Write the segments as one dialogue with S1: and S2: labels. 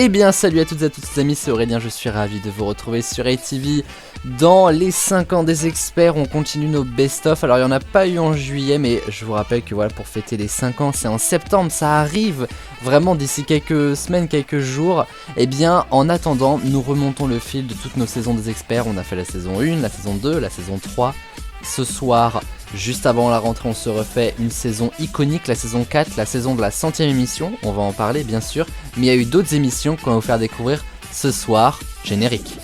S1: Eh bien salut à toutes et à tous les amis, c'est Aurélien, je suis ravi de vous retrouver sur ATV dans les 5 ans des experts. On continue nos best-of, alors il n'y en a pas eu en juillet, mais je vous rappelle que voilà, pour fêter les 5 ans c'est en septembre, ça arrive vraiment d'ici quelques semaines, quelques jours. Eh bien en attendant, nous remontons le fil de toutes nos saisons des experts. On a fait la saison 1, la saison 2, la saison 3. Ce soir, juste avant la rentrée, on se refait une saison iconique, la saison 4, la saison de la 100e émission, on va en parler bien sûr, mais il y a eu d'autres émissions qu'on va vous faire découvrir ce soir. Générique.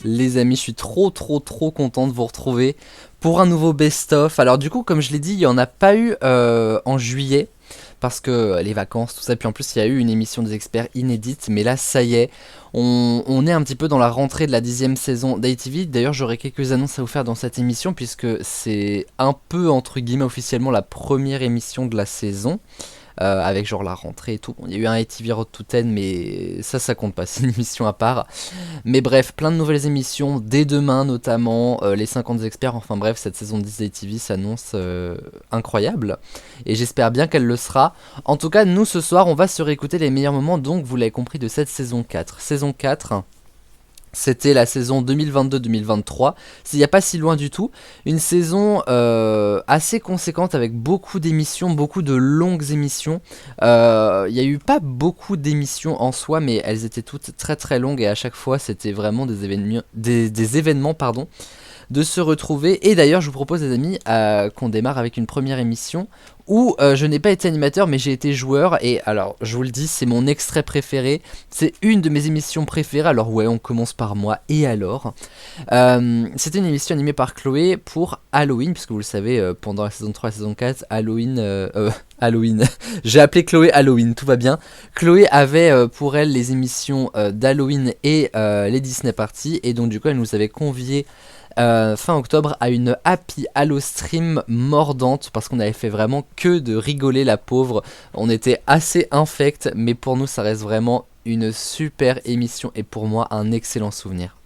S1: Les amis, je suis trop content de vous retrouver pour un nouveau best-of. Alors du coup, comme je l'ai dit, il n'y en a pas eu en juillet, parce que les vacances, tout ça, puis en plus il y a eu une émission des experts inédite, mais là ça y est, on est un petit peu dans la rentrée de la 10e saison d'ATV. D'ailleurs j'aurai quelques annonces à vous faire dans cette émission, puisque c'est un peu entre guillemets officiellement la première émission de la saison. Avec genre la rentrée et tout. Il y a eu un ATV Road to 10, mais ça compte pas, c'est une émission à part. Mais bref, plein de nouvelles émissions, dès demain notamment, les 50 experts, enfin bref, cette saison 10 d'ATV s'annonce incroyable. Et j'espère bien qu'elle le sera. En tout cas, nous ce soir, on va se réécouter les meilleurs moments, donc vous l'avez compris, de cette saison 4. Saison 4... C'était la saison 2022-2023, il n'y a pas si loin du tout, une saison assez conséquente avec beaucoup d'émissions, beaucoup de longues émissions. Il n'y a eu pas beaucoup d'émissions en soi, mais elles étaient toutes très longues et à chaque fois c'était vraiment des événements pardon, de se retrouver. Et d'ailleurs je vous propose les amis qu'on démarre avec une première émission où je n'ai pas été animateur mais j'ai été joueur. Et alors je vous le dis, c'est mon extrait préféré, c'est une de mes émissions préférées. Alors ouais, on commence par moi. Et alors c'était une émission animée par Chloé pour Halloween, puisque vous le savez, pendant la saison 3 et la saison 4 Halloween j'ai appelé Chloé Halloween, tout va bien. Chloé avait pour elle les émissions d'Halloween et les Disney Party, et donc du coup elle nous avait conviés fin octobre à une Happy Halo Stream mordante, parce qu'on avait fait vraiment que de rigoler, la pauvre. On était assez infect, mais pour nous ça reste vraiment une super émission et pour moi un excellent souvenir.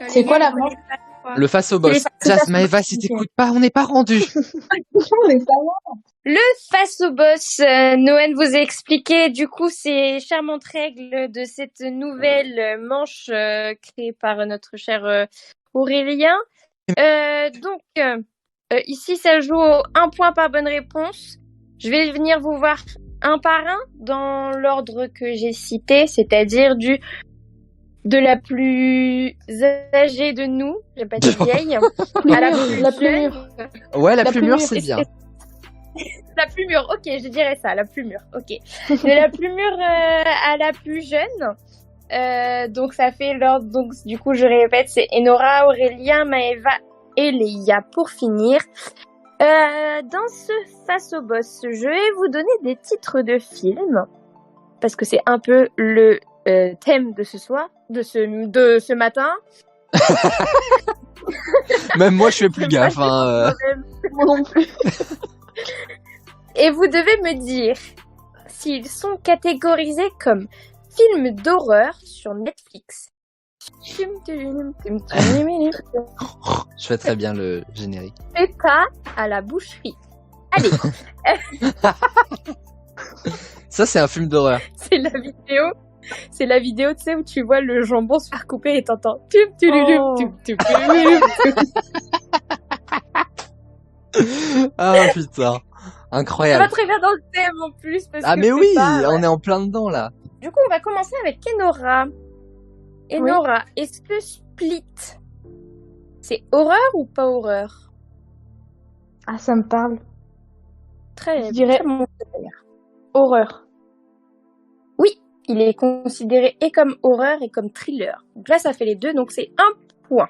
S2: C'est quoi la manche?
S1: Le face au boss. Maëva, si t'écoutes pas, on n'est pas rendu.
S2: Le face au boss, Noël vous a expliqué du coup ces charmantes règles de cette nouvelle manche créée par notre cher Aurélien. Ici ça joue au 1 point par bonne réponse. Je vais venir vous voir un par un dans l'ordre que j'ai cité, c'est-à-dire de la plus âgée de nous, j'ai pas dit vieille, à la plus mûre.
S1: Ouais, la plus mûre, c'est bien.
S2: La plus mûre, ok, je dirais ça, la plus mûre, ok. De la plus mûre à la plus jeune. Donc ça fait l'ordre, donc du coup je répète, c'est Enora, Aurélien, Maëva et Léa pour finir. Dans ce face au boss, je vais vous donner des titres de films, parce que c'est un peu le thème de ce soir, de ce matin.
S1: Même moi je fais plus gaffe.
S2: Moi non plus. Et vous devez me dire s'ils sont catégorisés comme films d'horreur sur Netflix.
S1: Je fais très bien le générique.
S2: C'est pas à la boucherie. Allez.
S1: Ça c'est un film d'horreur.
S2: C'est la vidéo, tu sais, où tu vois le jambon se faire couper et t'entends.
S1: Ah putain, incroyable.
S2: Ça va très bien dans le thème en plus. Parce que
S1: mais oui,
S2: pas,
S1: on est en plein dedans là.
S2: Du coup, on va commencer avec Enora. Enora, oui. Est-ce que Split, c'est horreur ou pas horreur?
S3: Ah, ça me parle.
S2: Je dirais
S3: horreur.
S2: Oui, il est considéré et comme horreur et comme thriller. Donc là, ça fait les deux, donc c'est 1 point.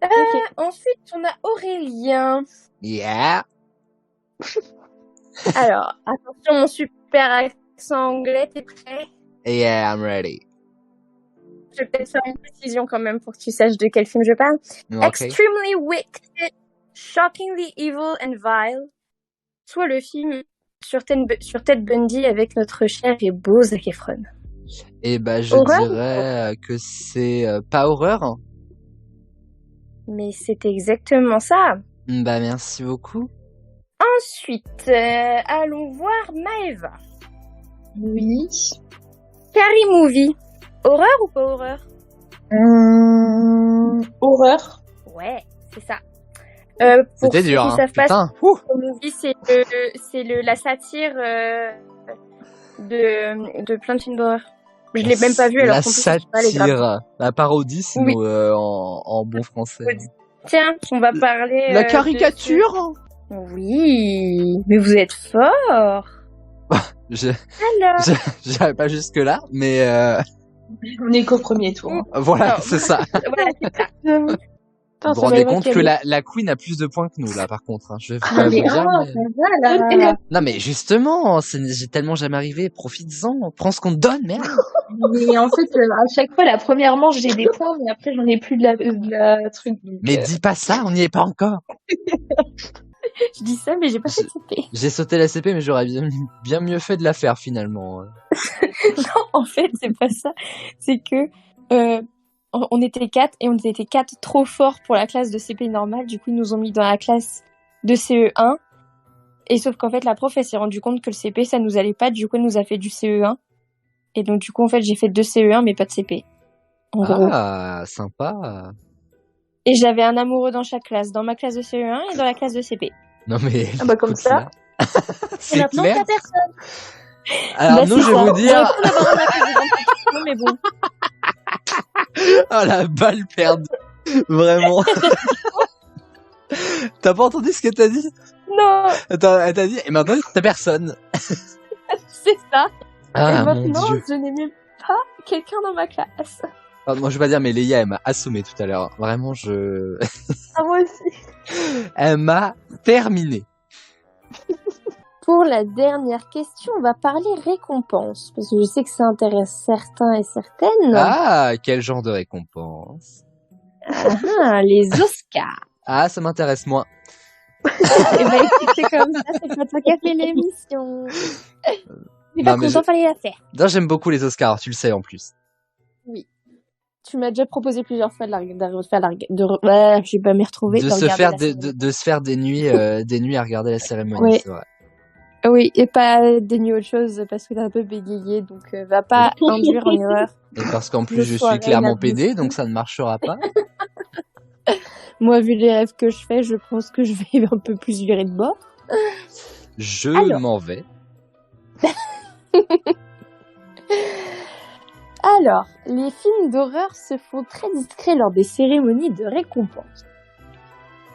S2: Okay. Ensuite, on a Aurélien.
S1: Yeah.
S2: Alors, attention, mon super accent anglais, t'es prêt?
S1: Yeah, I'm ready.
S2: Je vais peut-être faire une précision quand même pour que tu saches de quel film je parle. Okay. Extremely wicked, shockingly evil and vile. Soit le film sur Ted Bundy avec notre cher et beau Zac Efron.
S1: Et bah, je
S2: Horreur
S1: dirais que c'est pas horreur.
S2: Mais c'est exactement ça.
S1: Bah, merci beaucoup.
S2: Ensuite, allons voir Maëva.
S3: Oui.
S2: Scary Movie. Horreur ou pas horreur?
S3: Horreur.
S2: Ouais, c'est ça. Pour
S1: C'était
S2: ceux
S1: dur,
S2: qui
S1: hein.
S2: savent pas,
S1: Putain. Ouh.
S2: Scary Movie, c'est la satire de plein de films d'horreur. Je l'ai même pas vu alors
S1: La
S2: qu'en plus, je sais pas les graphes.
S1: satire, la parodie, c'est
S2: Oui.
S1: en bon français.
S2: Tiens, on va parler.
S1: La
S2: de
S1: caricature.
S2: Oui, mais vous êtes fort.
S1: Je
S2: Alors,
S1: j'avais pas jusque là, mais
S3: On est qu'au premier tour.
S1: voilà,
S2: Non.
S1: c'est ça.
S2: voilà, c'est ça.
S3: J'avoue.
S1: Vous vous rendez compte que la Queen a plus de points que nous là, par contre. Hein. Je vais pas vous dire. Mais... Non mais justement, j'ai tellement jamais arrivé. Profites-en, prends ce qu'on te donne, merde.
S3: Mais en fait, à chaque fois, la première manche, j'ai des points, mais après, j'en ai plus de la truc. Donc,
S1: Mais dis pas ça, on n'y est pas encore.
S2: Je dis ça, mais j'ai pas fait de CP.
S1: J'ai sauté la CP, mais j'aurais bien mieux fait de la faire finalement.
S2: Non, en fait, c'est pas ça. C'est que on était 4 et on était 4 trop forts pour la classe de CP normale. Du coup, ils nous ont mis dans la classe de CE1. Et sauf qu'en fait, la prof, elle s'est rendue compte que le CP, ça nous allait pas. Du coup, elle nous a fait du CE1. Et donc, du coup, en fait, j'ai fait 2 CE1, mais pas de CP. En gros.
S1: Ah, sympa.
S2: Et j'avais un amoureux dans chaque classe. Dans ma classe de CE1 et dans la classe de CP.
S1: Non mais.
S3: Ah bah, comme ça.
S1: C'est
S2: maintenant,
S1: clair.
S2: t'as personne.
S1: Alors
S2: Bah,
S1: nous,
S2: c'est
S1: je vais
S2: ça.
S1: vous dire.
S2: On aurait pu l'avoir dans la précédente, mais bon.
S1: Oh la balle perdue. Vraiment. T'as pas entendu ce qu'elle t'a dit?
S2: Non,
S1: Attends, elle t'a dit, et maintenant t'as personne.
S2: c'est ça.
S1: Ah
S2: et
S1: mon
S2: maintenant,
S1: dieu.
S2: je n'ai même pas quelqu'un dans ma classe.
S1: Pardon, moi je vais pas dire, mais Léa, elle m'a assommé tout à l'heure. Vraiment,
S3: Ah, moi aussi.
S1: elle m'a terminé.
S2: Pour la dernière question, on va parler récompense. Parce que je sais que ça intéresse certains et certaines.
S1: Ah, quel genre de récompense?
S2: Ah, les Oscars.
S1: Ah, ça m'intéresse moins.
S2: Et bah écoute, c'est comme ça, c'est pas toi qui as fait l'émission. Mais
S1: Non,
S2: pas
S1: mais
S2: content, fallait la faire.
S1: Non, j'aime beaucoup les Oscars, tu le sais en plus.
S2: Tu m'as déjà proposé plusieurs fois je vais pas m'y retrouver.
S1: De se faire de se faire des nuits à regarder la cérémonie,
S2: Oui.
S1: c'est vrai.
S2: Oui, et pas dénier autre chose parce que t'es un peu bégayé, donc va pas induire en erreur.
S1: Et parce qu'en plus
S2: Le
S1: je suis
S2: soirée,
S1: clairement
S2: la
S1: pédé,
S2: bouffe.
S1: donc ça ne marchera pas.
S2: Moi, vu les rêves que je fais, je pense que je vais un peu plus virer de bord.
S1: Je
S2: Alors.
S1: m'en vais.
S2: Alors, les films d'horreur se font très discrets lors des cérémonies de récompense.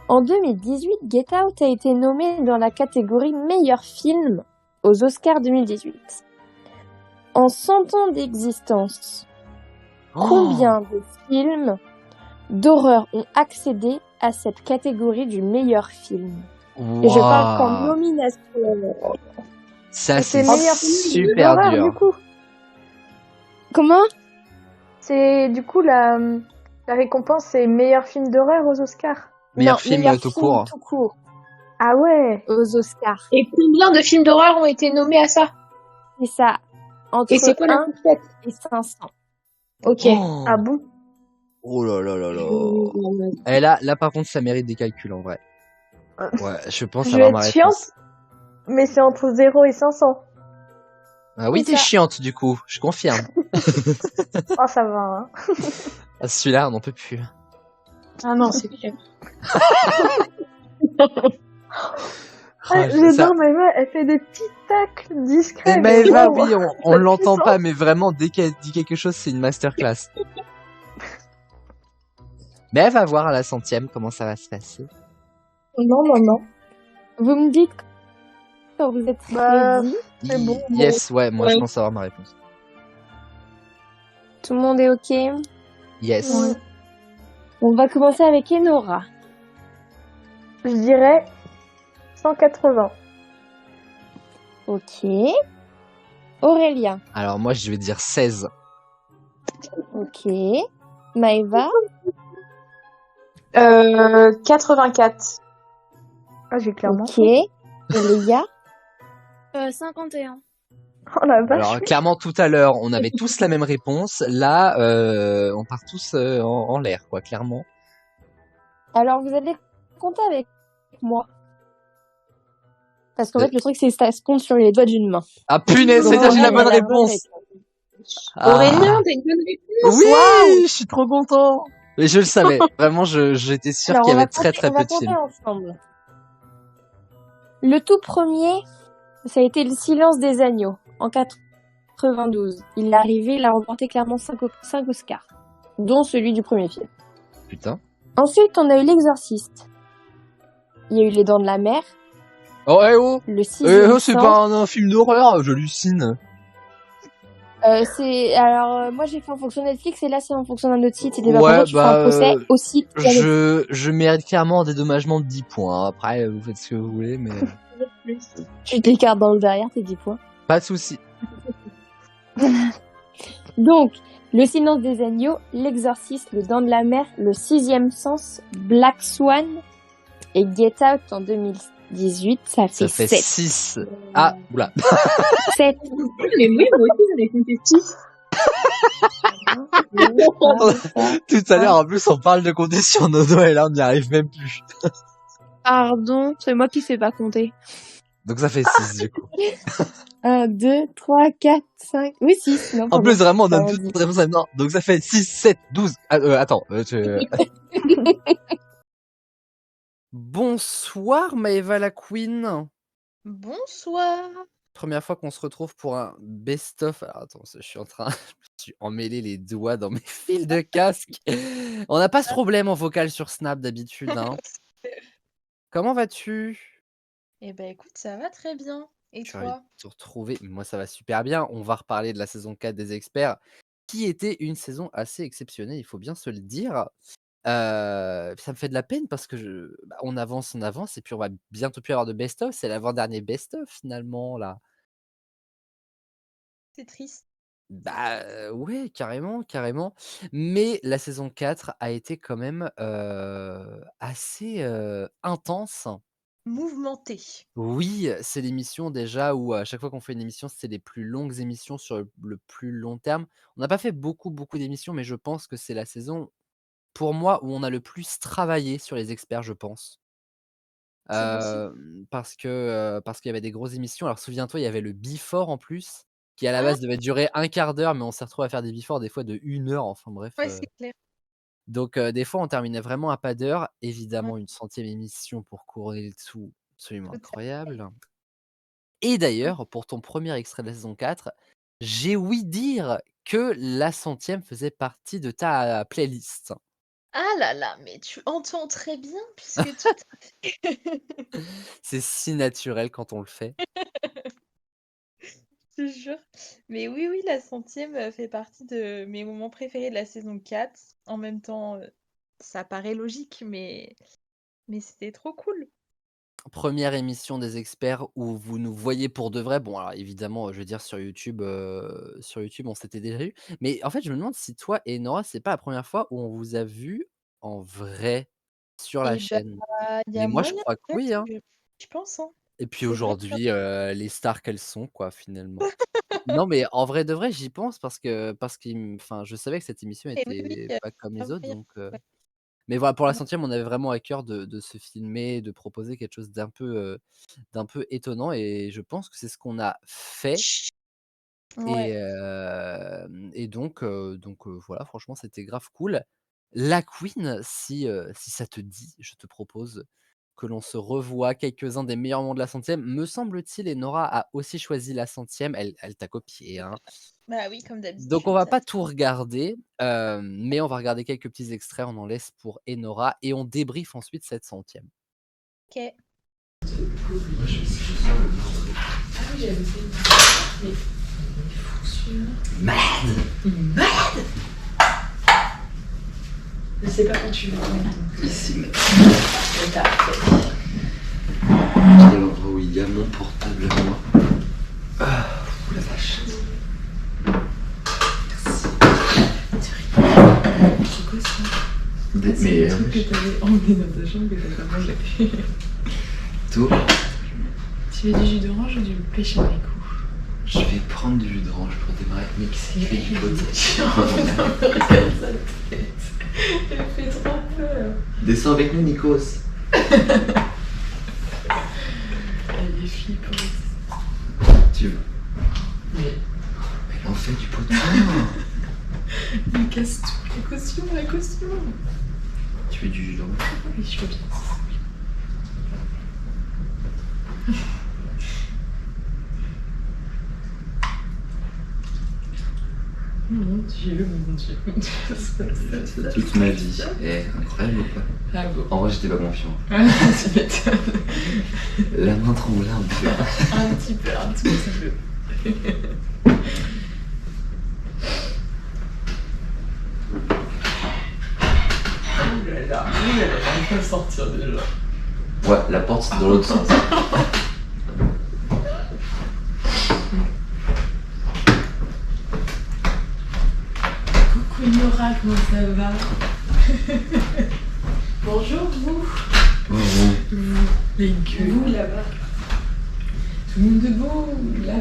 S2: En 2018, Get Out a été nommé dans la catégorie meilleur film aux Oscars 2018. En 100 ans d'existence, combien de films d'horreur ont accédé à cette catégorie du meilleur film? Et je parle qu'en nomination.
S1: Ça, c'est
S3: meilleur film
S1: super
S3: d'horreur,
S1: dur.
S3: du coup.
S2: Comment?
S3: C'est du coup la récompense, c'est meilleur film d'horreur aux Oscars.
S1: Meilleur
S2: Non,
S1: film
S2: meilleur
S1: tout
S2: film
S1: court.
S2: tout court
S3: Ah ouais.
S2: aux Oscars.
S4: Et combien de films d'horreur ont été nommés à ça?
S2: C'est ça. Entre
S4: Et c'est quoi la
S2: 1
S4: fourchette?
S2: et 500.
S4: Ok.
S1: Oh.
S3: Ah bon.
S1: Oh là là là là. Et là par contre ça mérite des calculs en vrai. Ouais, je pense
S3: Je vais
S1: avoir ma
S3: être
S1: réponse.
S3: chiante, mais c'est entre 0 et 500.
S1: Ah oui,
S3: C'est
S1: t'es
S3: ça.
S1: chiante du coup, je confirme.
S3: Oh, ça va, hein.
S1: Ah, celui-là, on n'en peut plus.
S4: Ah non, c'est clair.
S1: Ah,
S3: J'adore Maëva, elle fait des petits tacles discrets.
S1: Et Maëva,
S3: wow.
S1: oui, on
S3: La
S1: l'entend
S3: puissance.
S1: pas, mais vraiment, dès qu'elle dit quelque chose, c'est une masterclass. Mais elle va voir à la 100e comment ça va se passer.
S3: Non.
S2: Vous me dites quand vous êtes
S3: Bah,
S2: ready.
S3: C'est bon.
S1: Yes, ouais, moi je
S4: Ouais.
S1: pense avoir ma réponse.
S2: Tout le monde est OK.
S1: Yes.
S3: Ouais.
S2: On va commencer avec Enora.
S3: Je dirais 180.
S2: OK. Aurélia.
S1: Alors moi je vais dire 16.
S2: OK. Maëva.
S4: 84.
S3: Ah, j'ai clairement.
S2: OK. Et Léa. 51.
S3: Oh la vache.
S1: Alors clairement tout à l'heure, on avait tous la même réponse. Là, on part tous en l'air, quoi, clairement.
S5: Alors, vous allez compter avec moi. Parce qu'en
S1: Euh.
S5: fait, le truc, c'est que ça se compte sur les doigts d'une main.
S1: Ah punaise, c'est-à-dire j'ai la bonne réponse. Ah.
S3: Aurélien, t'as une bonne réponse.
S1: Oui, je suis trop content. Mais je le savais. Vraiment, j'étais sûr
S5: Alors,
S1: qu'il y
S5: on va
S1: avait très
S5: compter-
S1: très
S5: on va
S1: peu de
S5: compter
S1: films.
S5: ensemble. Le tout premier, ça a été Le Silence des agneaux, en 92. Il est arrivé, il a remporté clairement 5 Oscars, dont celui du premier film.
S1: Putain.
S5: Ensuite, on a eu L'Exorciste. Il y a eu Les Dents de la Mer,
S1: Oh,
S5: Le Sixième
S1: c'est
S5: Sens.
S1: pas un film d'horreur, j'hallucine.
S5: Moi j'ai fait en fonction de Netflix et là c'est en fonction d'un autre site. C'était pas
S1: Ouais,
S5: pour moi, tu fais un procès au site.
S1: Je mérite clairement un dédommagement de 10 points. Après, vous faites ce que vous voulez, mais
S5: Tu t'écartes dans le derrière, tes 10 points.
S1: pas de souci.
S5: Donc, Le Silence des agneaux, L'Exorciste, Le Dent de la Mer, Le Sixième Sens, Black Swan et Get Out en 2018, ça fait
S1: Ça fait
S5: 7.
S1: 6. Ah, oula.
S5: 7.
S3: Mais oui, moi aussi, j'en ai compté 6.
S1: Tout à l'heure, en plus, on parle de compter sur nos doigts et là, on n'y arrive même plus.
S5: Pardon, c'est moi qui sais pas compter.
S1: Donc ça fait 6 du coup.
S5: 1, 2, 3, 4, 5... Oui, 6. Non,
S1: En
S5: pardon.
S1: plus, vraiment, on donne
S5: T'as
S1: toutes
S5: dit.
S1: les réponses maintenant. Donc ça fait 6, 7, 12. Attends. Bonsoir Maëva la Queen.
S4: Bonsoir.
S1: Première fois qu'on se retrouve pour un best-of. Alors attends, je suis emmêlé les doigts dans mes fils de casque. On n'a pas ce problème en vocal sur Snap d'habitude. Hein. Comment vas-tu?
S4: Eh ben écoute, ça va très bien. Et
S1: Je suis ravi
S4: toi?
S1: de te retrouver. Moi, ça va super bien. On va reparler de la saison 4 des experts, qui était une saison assez exceptionnelle, il faut bien se le dire. Ça me fait de la peine parce que on avance, et puis on va bientôt plus avoir de best-of. C'est l'avant-dernier best-of finalement, là.
S4: C'est triste.
S1: Bah ouais, carrément. Mais la saison 4 a été quand même assez intense.
S4: Mouvementé.
S1: Oui, c'est l'émission déjà où à chaque fois qu'on fait une émission, c'est les plus longues émissions sur le plus long terme. On n'a pas fait beaucoup d'émissions, mais je pense que c'est la saison, pour moi, où on a le plus travaillé sur les experts, je pense.
S4: C'est possible.
S1: Parce qu'il y avait des grosses émissions. Alors souviens-toi, il y avait le Before en plus, qui à la
S4: Ah
S1: base devait durer un quart d'heure, mais on s'est retrouvé à faire des Before des fois de 1 heure, enfin bref.
S4: Ouais, c'est clair.
S1: Donc des fois, on terminait vraiment à pas d'heure.
S4: Ouais,
S1: Évidemment, une 100e émission pour couronner le tout, absolument
S4: tout à fait.
S1: incroyable. Et d'ailleurs, pour ton premier extrait de la saison 4, j'ai ouï dire que la 100e faisait partie de ta playlist.
S4: Ah là là, mais tu entends très bien puisque tout
S1: C'est si naturel quand on le fait.
S4: Je te jure. Mais oui, la 100e fait partie de mes moments préférés de la saison 4. En même temps, ça paraît logique, mais c'était trop cool.
S1: Première émission des experts où vous nous voyez pour de vrai. Bon, alors évidemment, je veux dire sur YouTube, on s'était déjà vu. Mais en fait, je me demande si toi et Nora, c'est pas la première fois où on vous a vu en vrai sur la
S4: Et bah,
S1: chaîne.
S4: il y
S1: Mais
S4: a
S1: moi, je
S4: moyen,
S1: crois que oui, hein.
S4: je pense, hein.
S1: Et puis
S4: C'est vrai que
S1: aujourd'hui, les stars qu'elles sont, quoi, finalement. Non, mais en vrai de vrai, j'y pense parce que enfin, je savais que cette émission
S4: et oui,
S1: était pas comme les
S4: grave
S1: autres,
S4: moyen,
S1: donc
S4: ouais.
S1: mais voilà, pour la
S4: Ouais.
S1: 100e, on avait vraiment à cœur de se filmer, de proposer quelque chose d'un peu étonnant et je pense que c'est ce qu'on a fait et
S4: Ouais.
S1: voilà, franchement, c'était grave cool. La Queen, si ça te dit, je te propose que l'on se revoie quelques-uns des meilleurs moments de la 100e, me semble-t-il, et Nora a aussi choisi la 100e, elle t'a copié, hein.
S4: Bah oui, comme
S1: Donc on
S4: d'habitude.
S1: va pas tout regarder, mais on va regarder quelques petits extraits, on en laisse pour Enora et on débriefe ensuite cette 100e.
S4: OK.
S6: Je sais pas quand tu veux.
S7: Ici, mais
S6: C'est parfait.
S7: quel endroit où il y a mon portable à moi. Ah, ouh la vache.
S6: C'est quoi ça?
S7: Mais
S6: C'est le truc que t'avais emmené dans ta chambre que t'as pas mangé.
S7: tout.
S6: Tu veux du jus d'orange ou du pêche à Rico?
S7: Je vais prendre du jus d'orange pour démarrer. Mais qu'est-ce qu'il fait du côté?
S6: Regarde sa tête. Elle fait trop peur.
S7: Descends avec nous, Nikos.
S6: Elle est flippante.
S7: Tu veux?
S6: Mais
S7: Elle en fait du pot de pain.
S6: il casse tout. La caution.
S7: Tu veux du jus d'orange?
S6: Oui, je veux bien. Mon Dieu.
S7: C'est toute ma vie. Eh, incroyable ou pas?
S6: Ah bon.
S7: En vrai, j'étais pas confiant.
S6: Tu m'étonnes.
S7: La main tremblait un peu.
S6: Un petit peu. Ouh là là, il faut sortir déjà.
S7: Ouais, la porte c'est dans l'autre sens.
S6: Coucou Nora, comment ça va? Bonjour vous.
S7: Vous.
S6: Les gueux. Vous là-bas. Tout le monde debout là.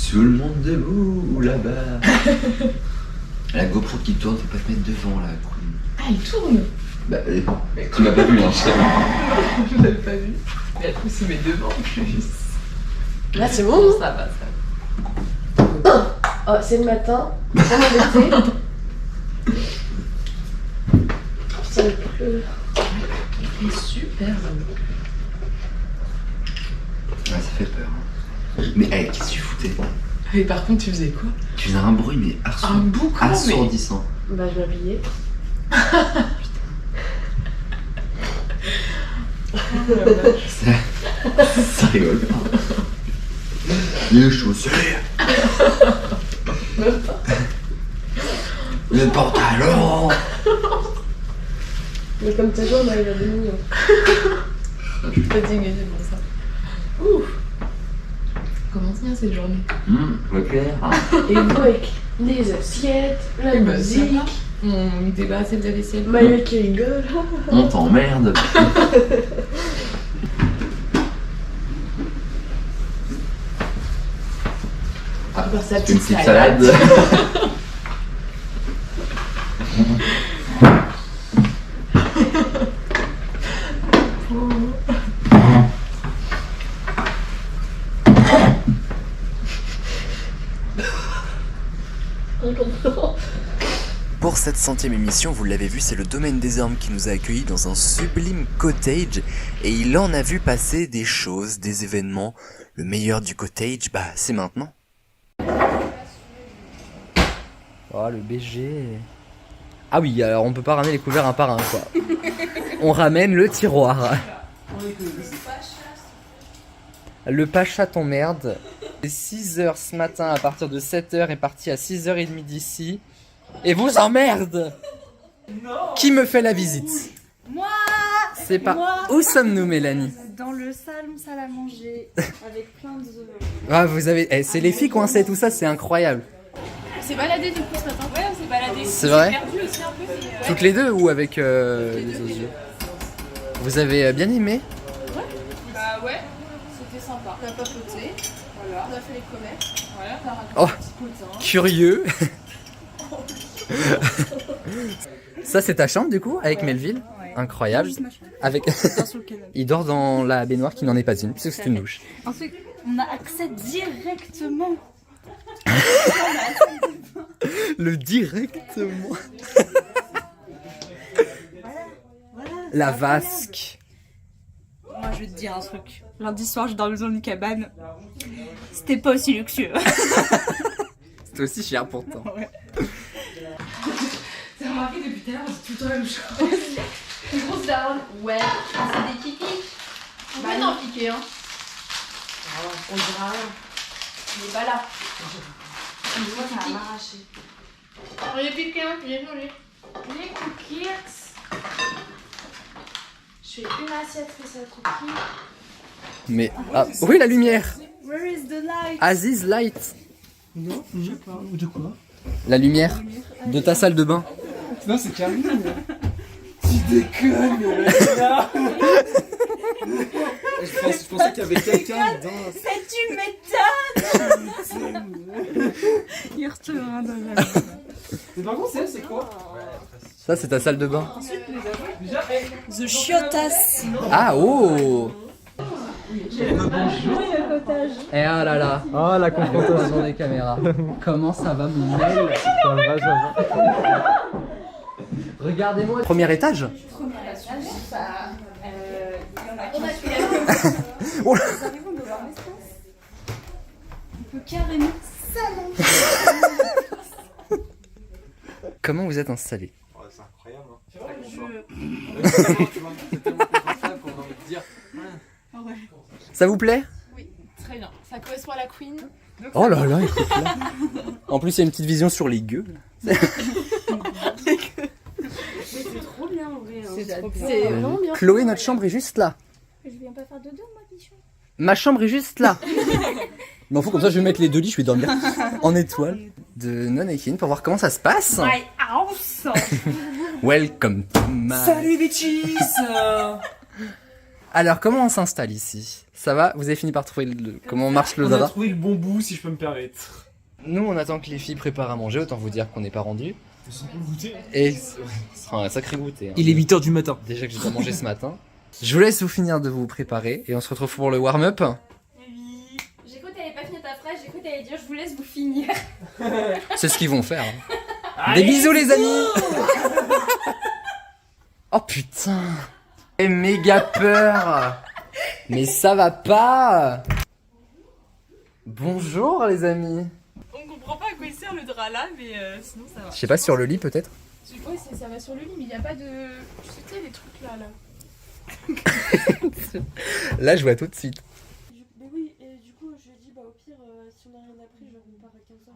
S7: Tout le monde debout là-bas. La GoPro qui tourne, faut pas te mettre devant là.
S6: Ah, il tourne.
S7: Bah, tu m'as pas vu, hein,
S6: Je l'avais pas vu. Mais elle se met devant en plus.
S8: Là, c'est bon, non?
S6: Ça va.
S8: Oh, c'est le matin. On va l'été. Putain, il pleut.
S6: Il est super.
S7: Ouais, ça fait peur. Hein. Mais hey, qu'est-ce que tu foutais?
S6: Et par contre, tu faisais quoi?
S7: Tu faisais un bruit, mais
S6: Un boucan, mais.
S7: assourdissant.
S8: Bah, je m'habillais.
S7: Ça rigole pas. Les chaussures. Le pantalon.
S8: Mais comme t'as joué, on arrive à demi.
S6: Je suis fatiguée, c'est pour ça. Ouf. Comment bien cette journée?
S7: Claire.
S8: Et vous, avec les assiettes, la
S6: Bah,
S8: musique,
S6: ça va. On débarrassait de la vaisselle.
S8: Maëlle qui rigole.
S7: On t'emmerde.
S6: On va faire sa
S7: Une
S6: petite
S7: petite
S6: salade.
S7: salade.
S1: Pour cette 100e émission, vous l'avez vu, c'est le Domaine des Ormes qui nous a accueillis dans un sublime cottage et il en a vu passer des choses, des événements. Le meilleur du cottage, bah c'est maintenant. Oh le BG. Ah oui, alors on peut pas ramener les couverts un par un quoi. On ramène le tiroir. Le Pacha t'emmerde. 6h ce matin à partir de 7h est parti à 6h30 d'ici. Et vous emmerde. Qui me fait la visite?
S9: Moi.
S1: C'est pas...
S9: Moi.
S1: Où sommes-nous Mélanie?
S9: Dans le salon salle à manger, avec plein de...
S1: Ah vous avez... Eh, c'est les filles coincées tout ça, c'est incroyable.
S9: On s'est baladé du coup ce matin. Ouais, on s'est baladé.
S1: C'est vrai?
S9: Perdu aussi un peu, mais,
S1: Toutes les deux ou avec les osios? Vous avez bien aimé?
S9: Bah ouais, c'était sympa. On a papoté, voilà. On a fait les commerces, voilà. On a raconté
S1: Oh,
S9: un petit potin.
S1: curieux. Ça c'est ta chambre du coup avec Melville?
S9: Ouais.
S1: Incroyable.
S9: Juste ma chambre.
S1: Avec...
S9: Dans sur le canapé.
S1: Il dort dans la baignoire qui n'en est pas une puisque c'est une douche.
S9: Ensuite, on a accès directement.
S1: Le directement. La vasque.
S9: Moi je vais te dire un truc. Lundi soir, je dormais dans une cabane. C'était pas aussi luxueux.
S1: C'était aussi cher pourtant.
S9: Ouais.
S6: T'as remarqué depuis tout à l'heure, c'est tout le temps la même chose.
S2: Une grosse daronne. Ouais. C'est des kikis. On peut en piquer, hein.
S8: On dira rien.
S2: Il est pas là.
S8: Moi, ça va m'arracher.
S2: On les piqué, hein. Il est joli.
S8: Les cookies. Je fais une assiette spéciale cookies.
S1: Mais... Ah, oui la lumière.
S9: Where is the light?
S1: Aziz Light.
S10: Non, je sais pas. De quoi?
S1: La lumière de ta salle de bain.
S10: Non, c'est Karine.
S7: Tu déconnes, là. Je pensais qu'il y avait quelqu'un dedans.
S8: C'est tu m'étonnes. Il retournera dans la...
S7: Mais par contre, c'est quoi?
S1: Ça, c'est ta salle de bain.
S8: The Chiotas.
S1: Ah, oh. Et oh là là.
S11: Oh la confrontation.
S1: Des caméras. Comment ça va, mon mail?
S11: Ça va, ça va.
S1: Regardez-moi. Premier étage. Oh là.
S8: On peut carrément s'allonger.
S1: Comment vous êtes installés?
S7: C'est incroyable.
S1: Ça vous plaît?
S9: Oui, très bien. Ça correspond à la Queen.
S1: Oh là là, écoute là. En plus, il y a une petite vision sur les gueux.
S8: C'est trop bien en vrai.
S9: C'est trop bien. C'est vraiment bien.
S1: Chloé, notre chambre est juste là.
S8: Je viens pas faire dodo, moi, bichon.
S1: Ma chambre est juste là. Mais en faut comme ça, je vais mettre les deux lits, je vais dormir en étoile de Nonekin pour voir comment ça se passe.
S8: My house.
S1: Welcome to my...
S11: Salut bitches.
S1: Alors, comment on s'installe ici? Ça va? Vous avez fini par trouver comment marche le
S11: On a
S1: drap?
S11: trouvé le bon bout, si je peux me permettre.
S1: Nous, on attend que les filles préparent à manger, autant vous dire qu'on n'est pas rendu.
S11: C'est un peu goûté.
S1: Et ce sera un sacré goûter. Hein.
S11: Il est 8h du matin.
S1: Déjà que j'ai pas mangé ce matin. Je vous laisse vous finir de vous préparer et on se retrouve pour le warm-up.
S8: Oui. J'ai cru que t'avais pas fini ta phrase, j'ai cru que t'allais dire je vous laisse vous finir.
S1: C'est ce qu'ils vont faire. Hein. Des bisous les amis. Oh putain. J'ai méga peur. Mais ça va pas. Bonjour les amis.
S9: On comprend pas à quoi il sert le drap là, mais sinon ça va.
S1: Je sais pas, sur le lit peut-être.
S9: Ouais, ça va sur le lit, mais il n'y a pas de. Tu sais, les trucs là.
S1: Là je vois tout de suite.
S8: Mais oui, et du coup je dis bah au pire si on n'a rien appris, genre on part à 15h.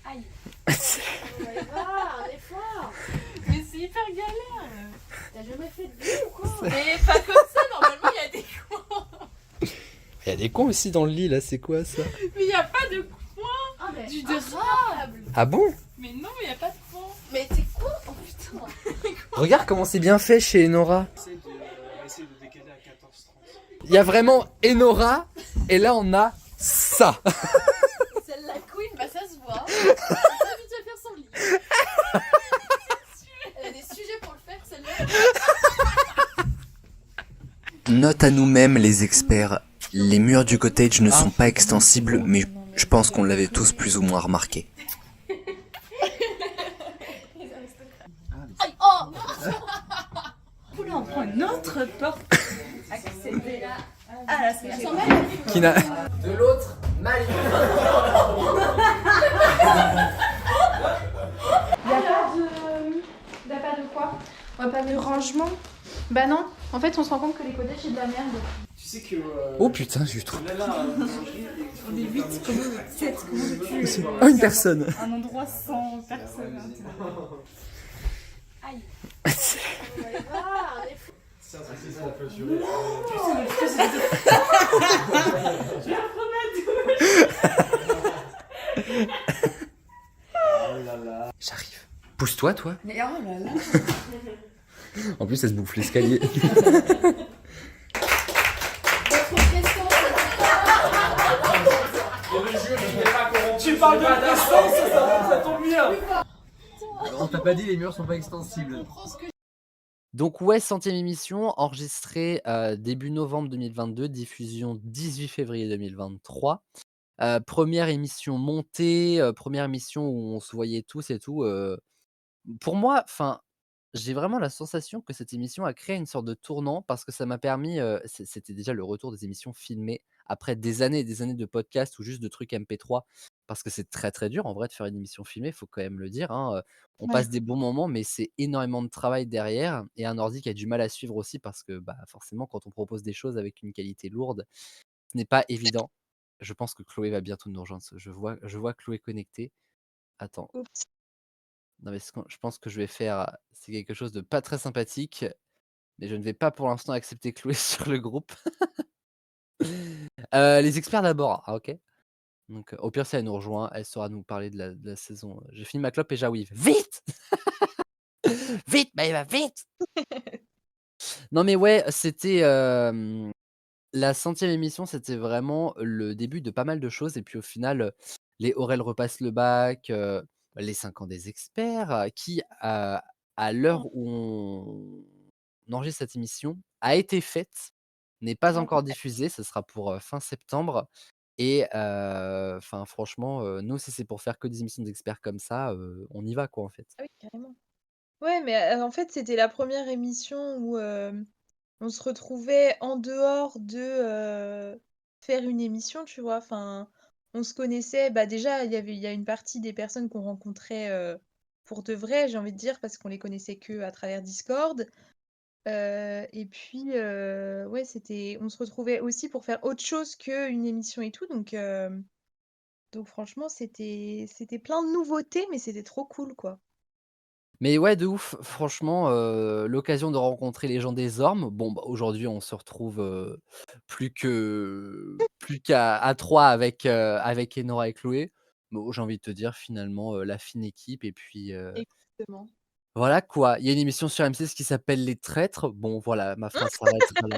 S8: Aïe. Un effort.
S9: Mais c'est hyper galère.
S8: T'as jamais fait de vie ou quoi?
S9: Mais pas comme ça, normalement il y a des coins.
S1: Il y a des cons aussi dans le lit là, c'est quoi ça?
S9: Mais il n'y a pas de coin.
S8: Ah, mais
S9: Du drap.
S1: Ah bon?
S9: Mais non, il n'y a pas de coin. Mais c'est quoi? Oh putain.
S1: Regarde comment c'est bien fait chez Enora.
S11: Essaye de décaler à 14h30.
S1: Il y a vraiment Enora et là on a ça.
S9: Celle la Queen, bah ça se voit. Elle a envie de faire son lit. Elle a des sujets pour le faire, celle-là.
S12: Note à nous-mêmes les experts, les murs du cottage ne sont pas extensibles, mais je pense qu'on l'avait tous plus ou moins remarqué.
S8: Aïe, oh non. Oula, on prend une autre porte. Accéder là. Ah là, c'est la
S1: Qui n'a... De l'autre, Mali.
S9: Y'a pas de quoi? Pas de rangement? Bah non, en fait on se rend compte que les codages c'est de la merde.
S11: Tu sais que.
S1: Oh putain, j'ai eu trop.
S11: Là,
S8: On est 8, comment 7, comment veux-tu?
S1: Oh, une personne.
S8: Un endroit sans personne. Aïe.
S11: ça peut durer.
S1: J'arrive. Pousse-toi, toi.
S8: Mais oh là là.
S1: En plus, elle se bouffe l'escalier.
S11: Tu parles de distance, ça tombe bien.
S7: On t'a pas dit les murs sont pas extensibles.
S1: Donc ouais, 100e émission, enregistrée début novembre 2022, diffusion 18 février 2023. Première émission montée, première émission où on se voyait tous et tout. Pour moi, enfin, j'ai vraiment la sensation que cette émission a créé une sorte de tournant parce que ça m'a permis, c'était déjà le retour des émissions filmées après des années et des années de podcasts ou juste de trucs MP3 parce que c'est très très dur en vrai de faire une émission filmée, faut quand même le dire, hein. On
S8: Ouais.
S1: passe des bons moments, mais c'est énormément de travail derrière et un ordi qui a du mal à suivre aussi parce que bah, forcément, quand on propose des choses avec une qualité lourde, ce n'est pas évident. Je pense que Chloé va bientôt nous rejoindre. Je vois Chloé connectée. Attends.
S4: Oups.
S1: Non, mais je pense que je vais faire, c'est quelque chose de pas très sympathique, mais je ne vais pas pour l'instant accepter Chloé sur le groupe. Les experts d'abord, ah ok. Donc au pire si elle nous rejoint, elle saura nous parler de la saison. J'ai fini ma clope et j'arrive. Vite. Vite, Maëva, vite. Non mais ouais, c'était la 100e émission, c'était vraiment le début de pas mal de choses et puis au final, les Aurel repassent le bac, les 5 ans des experts, qui à l'heure où on enregistre cette émission, a été faite, n'est pas encore diffusée, ce sera pour, fin septembre et enfin franchement, nous si c'est pour faire que des émissions d'experts comme ça, on y va quoi en fait.
S4: Ah oui, carrément. Ouais, mais en fait, c'était la première émission où on se retrouvait en dehors de faire une émission, tu vois. Enfin, on se connaissait. Bah déjà, il y a une partie des personnes qu'on rencontrait pour de vrai, j'ai envie de dire, parce qu'on les connaissait que à travers Discord. Et puis, ouais, on se retrouvait aussi pour faire autre chose qu'une émission et tout. Donc franchement, c'était plein de nouveautés, mais c'était trop cool, quoi.
S1: Mais ouais, de ouf, franchement, l'occasion de rencontrer les gens des Ormes. Bon, bah, aujourd'hui, on se retrouve, plus qu'à 3 avec Enora et Chloé. Bon, j'ai envie de te dire finalement, la fine équipe et puis,
S4: Exactement.
S1: voilà quoi. Il y a une émission sur M6 qui s'appelle Les Traîtres. Bon voilà, ma phrase s'arrêtera là.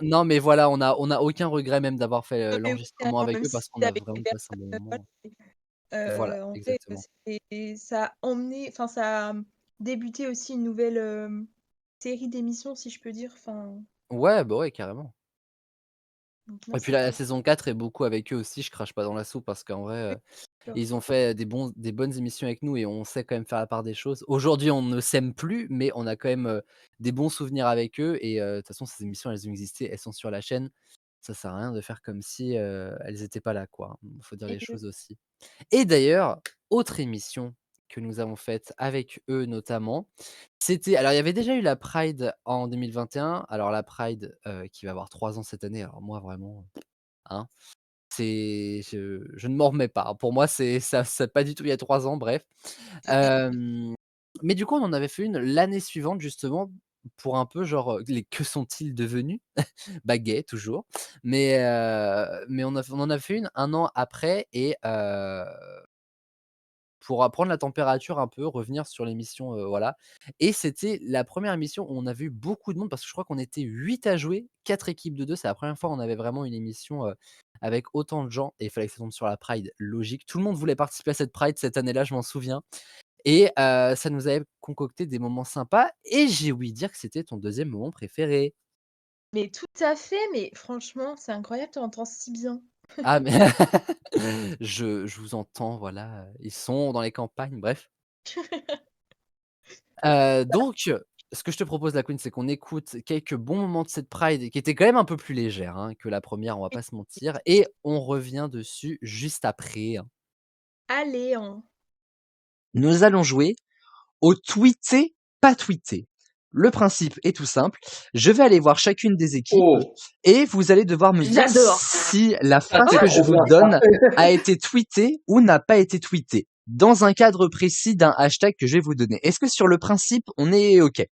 S1: Non mais voilà, on a aucun regret même d'avoir fait,
S4: Non, mais oui,
S1: l'enregistrement
S4: carrément,
S1: avec
S4: même
S1: eux
S4: si
S1: parce qu'on
S4: c'était
S1: a
S4: avec des
S1: vraiment passé un bon
S4: personnes,
S1: moment. Voilà,
S4: en vrai,
S1: exactement.
S4: ça a emmené enfin, ça a débuté aussi une nouvelle, série d'émissions, si je peux dire, enfin,
S1: Ouais, bah, ouais, carrément.
S4: donc non,
S1: Et puis là, la
S4: c'était
S1: saison 4 est beaucoup avec eux aussi, je crache pas dans la soupe parce qu'en vrai,
S4: sûr.
S1: ils ont fait des bonnes émissions avec nous et on sait quand même faire la part des choses. Aujourd'hui, on ne s'aime plus, mais on a quand même, des bons souvenirs avec eux et de toute façon, ces émissions, elles ont existé, elles sont sur la chaîne. Ça sert à rien de faire comme si, elles étaient pas là, quoi, hein. Faut dire les
S4: Exact.
S1: choses aussi. Et d'ailleurs, autre émission que nous avons faite avec eux notamment, c'était alors il y avait déjà eu la Pride en 2021. Alors la Pride, qui va avoir 3 ans cette année, alors moi vraiment, hein, je ne m'en remets pas, hein. Pour moi, c'est pas du tout il y a 3 ans, bref. Mais du coup, on en avait fait une l'année suivante justement pour un peu genre, les que sont-ils devenus? Bah, gays toujours, mais on en a fait une 1 an après et pour apprendre la température un peu, revenir sur l'émission, voilà et c'était la première émission où on a vu beaucoup de monde parce que je crois qu'on était 8 à jouer, 4 équipes de 2. C'est la première fois où on avait vraiment une émission, avec autant de gens et il fallait que ça tombe sur la Pride, logique. Tout le monde voulait participer à cette Pride cette année-là, je m'en souviens et ça nous avait concocté des moments sympas et j'ai ouï dire que c'était ton 2e moment préféré.
S4: Mais tout à fait, mais franchement, c'est incroyable, tu entends si bien.
S1: Ah mais je vous entends, voilà, ils sont dans les campagnes, bref. Donc ce que je te propose la Queen, c'est qu'on écoute quelques bons moments de cette Pride qui étaient quand même un peu plus légères, hein, que la première, on va pas se mentir et on revient dessus juste après, hein.
S4: Allez, hein.
S12: Nous allons jouer au tweeter, pas tweeter. Le principe est tout simple. Je vais aller voir chacune des équipes et vous allez devoir me dire
S3: J'adore.
S12: si la phrase que je vous donne a été tweetée ou n'a pas été tweetée dans un cadre précis d'un hashtag que je vais vous donner. Est-ce que sur le principe, on est OK?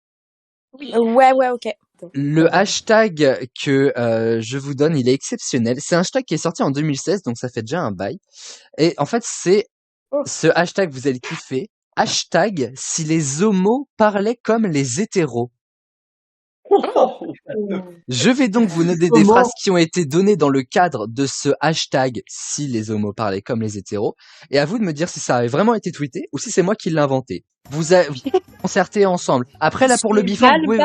S5: Ouais, ok.
S12: Le hashtag que je vous donne, il est exceptionnel. C'est un hashtag qui est sorti en 2016, donc ça fait déjà un bail. Et en fait, c'est ce hashtag, vous allez kiffer. Hashtag si les homos parlaient comme les hétéros. Je vais donc vous donner des phrases qui ont été données dans le cadre de ce hashtag si les homos parlaient comme les hétéros. Et à vous de me dire si ça avait vraiment été tweeté ou si c'est moi qui l'ai inventé. Vous avez concerté ensemble. Après là pour le before, vous pouvez...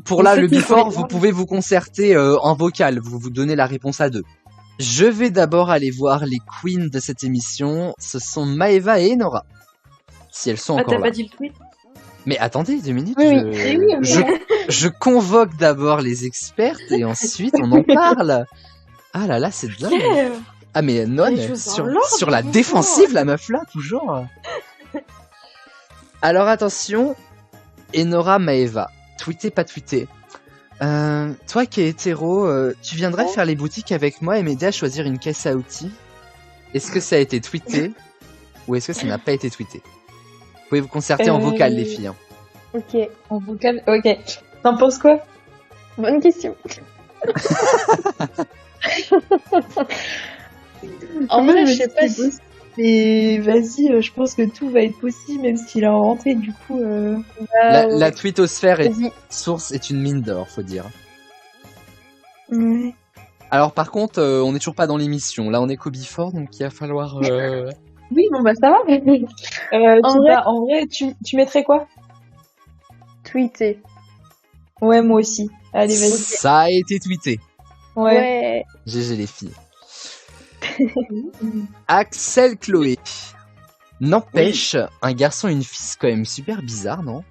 S12: pour là le before, vous pouvez vous concerter en vocal. Vous donnez la réponse à deux. Je vais d'abord aller voir les queens de cette émission. Ce sont Maëva et Enora. Si elles sont encore là.
S3: T'as pas dit le tweet?
S12: Mais attendez 2 minutes.
S3: Oui.
S12: Je convoque d'abord les expertes et ensuite on en parle. Ah là là, c'est dingue. Ah mais non, sur la défensive, la meuf là, toujours. Alors attention, Enora, Maëva. Tweeter, pas tweeter. Toi qui es hétéro, tu viendrais faire les boutiques avec moi et m'aider à choisir une caisse à outils? Est-ce que ça a été tweeté ou est-ce que ça n'a pas été tweeté? Vous pouvez vous concerter en vocal, les filles. Hein.
S3: Ok, en vocal, ok. T'en penses quoi? Bonne question.
S2: En
S3: Moi,
S2: vrai,
S3: je
S2: je sais
S3: me
S2: pas
S3: dis,
S2: si.
S3: c'est mais vas-y, je pense que tout va être possible, même s'il est en rentrée, du coup.
S12: La twittosphère est
S2: Vas-y.
S12: source est une mine d'or, faut dire.
S3: Ouais.
S12: Alors par contre, on n'est toujours pas dans l'émission. Là, on est qu'au before, donc il va falloir.
S3: Oui, bon, bah ça va. En vrai, tu mettrais quoi?
S2: Tweeter.
S3: Ouais, moi aussi. Allez, vas-y.
S12: Ça a été tweeté.
S3: Ouais.
S12: GG les filles. Axel Chloé. N'empêche, un garçon et une fille, c'est quand même super bizarre, non?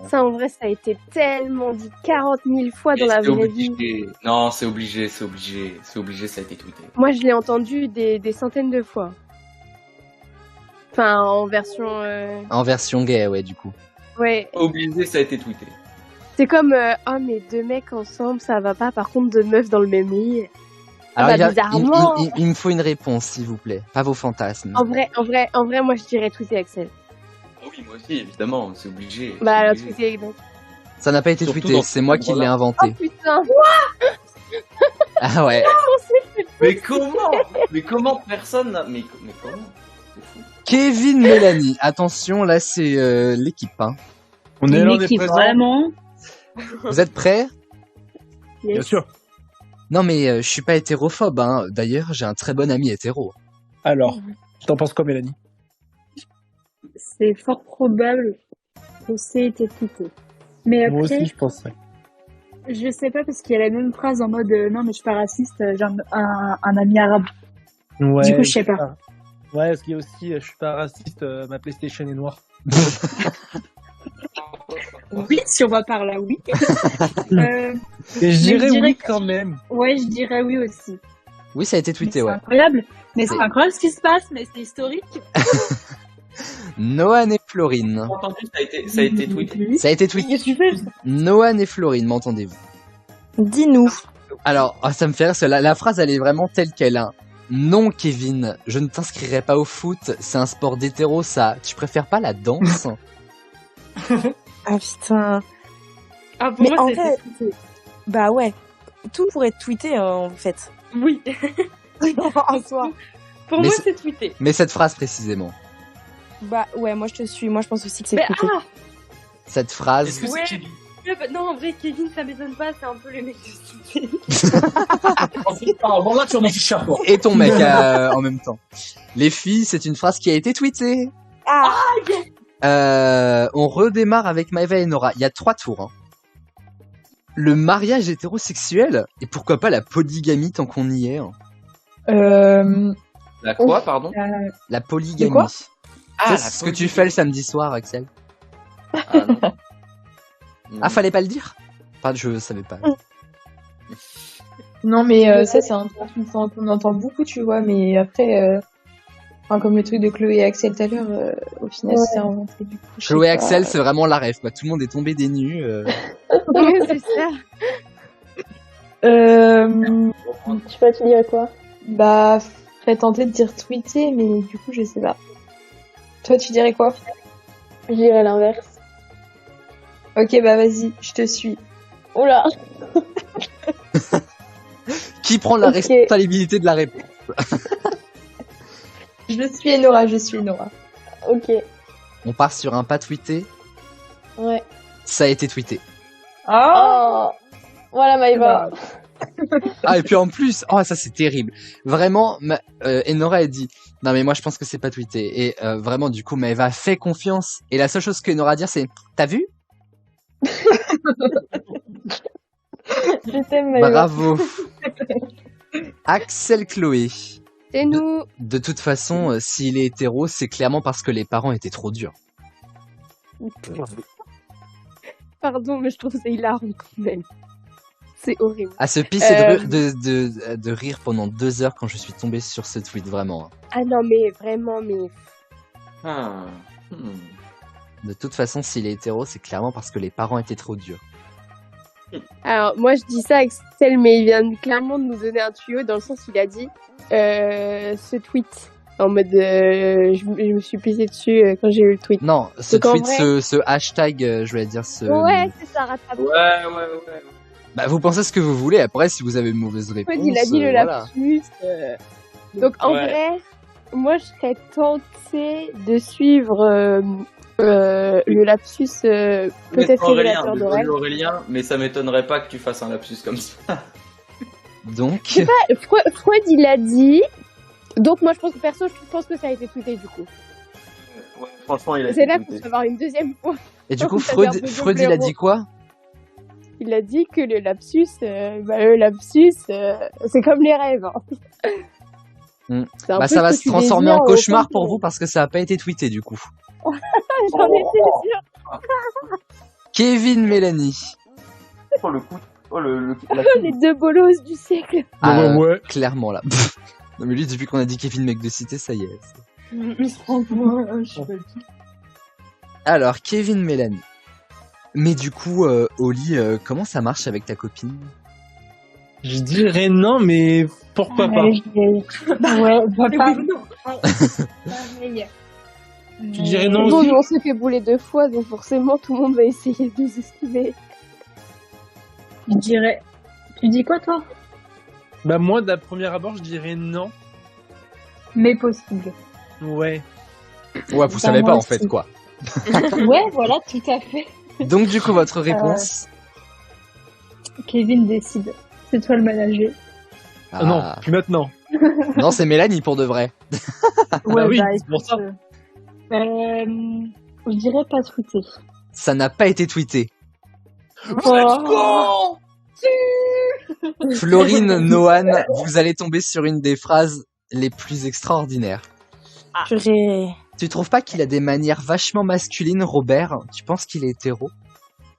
S5: Ça, en vrai, ça a été tellement dit 40 000 fois dans la
S7: C'est
S5: vraie vie.
S7: obligé. Non, c'est obligé, ça a été tweeté.
S5: Moi, je l'ai entendu des centaines de fois. Enfin, en version...
S12: En version gay, ouais, du coup.
S5: Ouais,
S7: Obligé, ça a été tweeté.
S5: c'est comme oh mais deux mecs ensemble ça va pas, par contre deux meufs dans le même lit.
S12: Alors,
S5: bah,
S12: il
S5: bizarrement.
S12: me faut une réponse, s'il vous plaît. Pas vos fantasmes.
S5: En vrai, moi je dirais tweeter Axel.
S7: Oh oui, moi aussi, évidemment, c'est obligé.
S5: Bah
S7: c'est
S5: alors
S7: obligé.
S5: tweeter mec.
S12: Ça n'a pas été
S7: Surtout
S12: tweeté,
S7: dans
S12: c'est
S7: ce
S12: moi qui l'ai
S7: endroit-là.
S12: inventé.
S5: Putain.
S12: Ah ouais.
S7: Mais comment personne n'a... Mais comment? C'est fou.
S12: Kevin Mélanie. Attention, là, c'est l'équipe. Hein.
S11: On est là, on est
S3: L'équipe,
S11: présent.
S3: vraiment.
S12: Vous êtes prêts?
S11: Bien sûr.
S12: Non, mais je suis pas hétérophobe. Hein. D'ailleurs, j'ai un très bon ami hétéro.
S11: Alors, tu t'en penses quoi, Mélanie?
S3: C'est fort probable que c'est été tweeté. Mais
S11: Moi
S3: après,
S11: aussi, je penserais.
S3: je sais pas parce qu'il y a la même phrase en mode non, mais je suis pas raciste, j'ai un ami arabe.
S11: Ouais,
S3: Du coup, je sais pas.
S11: Ouais, parce qu'il y a aussi, je suis pas raciste, ma PlayStation est noire.
S3: Oui, si on va par là, oui.
S11: Et je dirais
S3: dirais
S11: oui
S3: que-
S11: quand même.
S3: Ouais, je dirais oui aussi.
S12: Oui, ça a été tweeté,
S3: C'est
S12: ouais.
S3: incroyable. Mais
S12: C'est-
S3: c'est incroyable ce qui se passe, mais c'est historique.
S12: Noan et Florine.
S7: Entendu, ça a été tweeté.
S12: Ça a été tweeté.
S3: Qu'est-ce que tu fais?
S12: Noan et Florine, m'entendez-vous?
S5: Dis-nous.
S12: Alors, ça me fait rire, parce que la phrase, elle est vraiment telle qu'elle. Hein. Non, Kevin, je ne t'inscrirai pas au foot, c'est un sport d'hétéro, ça. Tu préfères pas la danse?
S5: Ah putain.
S3: Ah, pour
S5: Mais
S3: moi,
S5: en
S3: c'est
S5: vrai-
S3: tweeté.
S5: Bah ouais. Tout pourrait être tweeté en fait.
S3: Oui.
S5: En soi.
S3: Pour
S12: Mais
S3: moi,
S12: c'est-
S3: c'est tweeté.
S12: Mais cette phrase précisément.
S5: Bah ouais, moi je te suis. Moi je pense aussi que c'est
S3: Mais
S5: tweeté.
S12: Cette phrase.
S7: Est-ce que
S3: Ouais.
S7: c'est Kevin?
S3: Non, en vrai, Kevin, ça m'étonne pas, c'est un peu le mec de tweeté.
S11: Bon, là, tu m'en fiches chapeau.
S12: Et ton mec en même temps. Les filles, c'est une phrase qui a été tweetée.
S5: Ah,
S12: On redémarre avec Maëva et Nora. Il y a 3 tours. Hein. Le mariage hétérosexuel et pourquoi pas la polygamie tant qu'on y est. Hein.
S7: La quoi, pardon?
S12: La polygamie.
S3: quoi
S12: C'est ce que tu fais le samedi soir, Axel.
S7: Ah, non.
S12: Ah, fallait pas le dire? Enfin, je savais pas.
S3: Non, mais ça, c'est un truc qu'on entend beaucoup, tu vois, mais après, enfin, comme le truc de Chloé et Axel tout à l'heure, au final, c'est inventé, du coup. je sais
S12: Chloé
S3: pas.
S12: Axel, c'est vraiment la rêve, quoi. Tout le monde est tombé des nues.
S5: c'est ça.
S2: Je sais pas, tu dirais quoi?
S3: Bah, je serais tentée de dire tweeter, mais du coup, je sais pas. Toi, tu dirais quoi?
S2: Je dirais l'inverse.
S3: Ok, bah vas-y, je te suis.
S2: Oula.
S12: Qui prend la
S2: Ok.
S12: responsabilité de la réponse?
S3: Je suis Enora, je suis Enora.
S2: Ok.
S12: On part sur un pas tweeté.
S2: Ouais.
S12: Ça a été tweeté.
S3: Ah
S2: Oh. Voilà Maëva.
S12: Ah, et puis en plus, oh, ça c'est terrible. Vraiment, Enora a dit, non mais moi je pense que c'est pas tweeté. Et vraiment, du coup, Maëva fait confiance. Et la seule chose que Enora a à dire, c'est, t'as vu?
S2: Je t'aime Maëva.
S12: Bravo. Axel Chloé.
S5: C'est nous.
S12: De toute façon, s'il est hétéro, c'est clairement parce que les parents étaient trop durs.
S5: Pardon, mais je trouve ça hilarant quand même. C'est horrible.
S12: À se pisser de rire pendant 2 heures quand je suis tombé sur ce tweet, vraiment.
S5: Ah non, mais vraiment, mais.
S7: Ah.
S12: De toute façon, s'il est hétéro, c'est clairement parce que les parents étaient trop durs.
S5: Alors, moi je dis ça avec Axel, mais il vient clairement de nous donner un tuyau dans le sens où il a dit ce tweet. En mode, je me suis pissé dessus quand j'ai eu le tweet.
S12: Non, ce
S5: Donc, en
S12: tweet,
S5: vrai-
S12: ce hashtag, je voulais dire ce...
S5: Ouais, c'est ça, rattrape.
S7: Ouais.
S12: Bah, vous pensez ce que vous voulez. Après, si vous avez une mauvaise réponse,
S5: Fred, il a dit le
S12: voilà.
S5: lapsus. Donc en
S11: Ouais.
S5: vrai, moi je serais tentée de suivre le lapsus peut-être révélateur d'Aurel.
S13: Aurélien, mais ça m'étonnerait pas que tu fasses un lapsus comme ça.
S12: Donc,
S5: Freud il a dit. Donc moi je pense que ça a été tweeté du coup.
S13: Ouais, franchement, il a
S5: C'est
S13: été
S5: là qu'on
S13: tweeté.
S5: peut avoir une deuxième fois.
S12: et du coup,
S5: Ça fait un peu
S12: Freud, il a dit quoi?
S5: Il a dit que le lapsus, c'est comme les rêves. Hein. C'est un
S12: Bah,
S5: peu
S12: ça va
S5: ce
S12: se
S5: que tu
S12: transformer
S5: désires
S12: en
S5: au
S12: cauchemar
S5: fond de
S12: pour
S5: ton-
S12: vous parce que ça a pas été tweeté du coup.
S5: J'en étais sûre.
S12: Kevin, Mélanie.
S13: Oh, le coup. Oh,
S5: Les deux bolos du siècle.
S12: Ah,
S11: ouais.
S12: clairement là. Non mais lui, depuis qu'on a dit Kevin mec de cité, ça y est.
S3: Mais franchement, je sais pas du tout.
S12: Alors, Kevin, Mélanie. Mais du coup, Oli, comment ça marche avec ta copine?
S11: Je dirais non, mais pourquoi pas?
S3: Ouais, bah
S2: Mais
S3: pas.
S2: oui, non. Pareil.
S11: Tu dirais non
S5: Bon,
S11: aussi?
S5: nous, on s'est fait bouler 2 fois, donc forcément, tout le monde va essayer de nous esquiver.
S2: Je dirais. Tu dis quoi, toi?
S11: Bah moi, d'un premier abord, je dirais non.
S3: Mais possible.
S11: Ouais.
S12: Ouais, vous
S3: Bah,
S12: savez
S3: moi
S12: pas en
S3: aussi.
S12: fait quoi.
S3: Ouais, voilà, tout à fait.
S12: Donc du coup, votre réponse?
S3: Kevin décide. C'est toi le manager.
S11: Ah non, plus maintenant.
S12: Non, c'est Mélanie pour de vrai.
S11: Bah oui,
S3: bah,
S11: c'est pour
S3: écoute,
S11: ça.
S3: je dirais pas tweeter.
S12: Ça n'a pas été tweeté.
S3: Oh.
S12: Florine, Noan, vous allez tomber sur une des phrases les plus extraordinaires. Tu trouves pas qu'il a des manières vachement masculines, Robert? Tu penses qu'il est hétéro?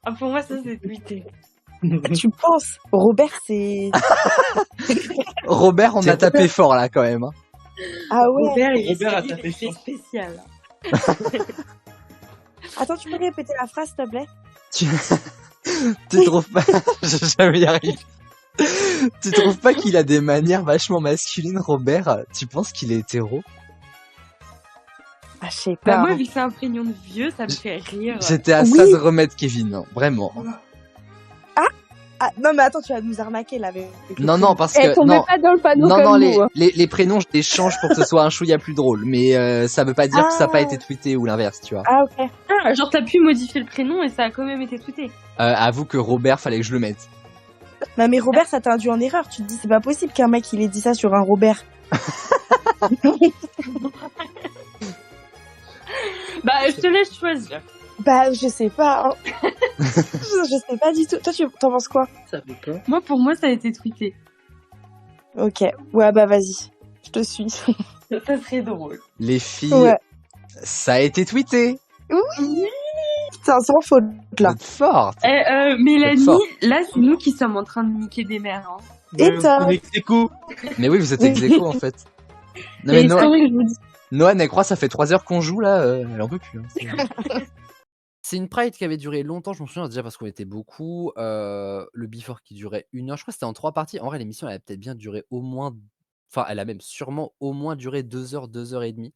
S8: Ah, pour moi, ça, c'est tweeté.
S14: Tu penses? Robert, c'est...
S12: Robert, on a tapé fort là quand même. Hein.
S14: Ah ouais.
S11: Robert a tapé
S8: C'est
S11: fort.
S8: spécial.
S14: Attends, tu peux répéter la phrase, s'il te plaît?
S12: Tu trouves pas... Je vais jamais y arriver. Tu trouves pas qu'il a des manières vachement masculines, Robert? Tu penses qu'il est hétéro?
S14: Ah, je sais
S8: Bah,
S14: pas.
S8: moi, vu que c'est un prénom de vieux, ça me fait rire.
S12: J'étais à ça de remettre Kevin, hein, vraiment.
S14: Ah, non, mais attends, tu vas nous arnaquer là. Avec le
S12: Non, non, parce
S5: Elle
S12: que...
S5: tombait
S12: Non,
S5: pas dans le panneau
S12: non,
S5: comme
S12: non,
S5: nous. Hein.
S12: les prénoms, je les change pour que ce soit un chouïa plus drôle. Mais ça veut pas dire que ça n'a pas été tweeté ou l'inverse, tu vois.
S14: Ah, ok.
S8: Ah, genre, t'as pu modifier le prénom et ça a quand même été tweeté.
S12: Avoue que Robert, fallait que je le mette.
S14: Non, mais Robert, ça t'a induit en erreur. Tu te dis, c'est pas possible qu'un mec, il ait dit ça sur un Robert.
S8: Bah, je te laisse choisir.
S14: Bah, je sais pas. Hein. je sais pas du tout. Toi, t'en penses quoi?
S11: Ça fait quoi?
S8: Moi, pour moi, ça a été tweeté.
S14: Ok. Ouais, bah, vas-y. Je te suis.
S8: Ça serait drôle.
S12: Les filles,
S14: Ouais.
S12: ça a été tweeté.
S14: Oui. Putain, sans faute, là.
S12: Forte.
S8: Mélanie,
S12: Fort.
S8: là, c'est nous qui sommes en train de niquer des mères. Hein.
S14: Et toi?
S11: On est ex-aequo.
S12: Mais oui, vous êtes ex-aequo, en fait. Non,
S3: C'est
S12: mais Noan,
S3: historique, je vous dis.
S12: Noan, elle croit ça fait 3 heures qu'on joue, là. Elle en peut plus. Hein. C'est une Pride qui avait duré longtemps, je m'en souviens déjà parce qu'on était beaucoup. Le Before qui durait 1 heure. Je crois que c'était en 3 parties. En vrai, l'émission, elle a peut-être bien duré au moins. Enfin, elle a même sûrement au moins duré 2 heures, 2 heures et demie.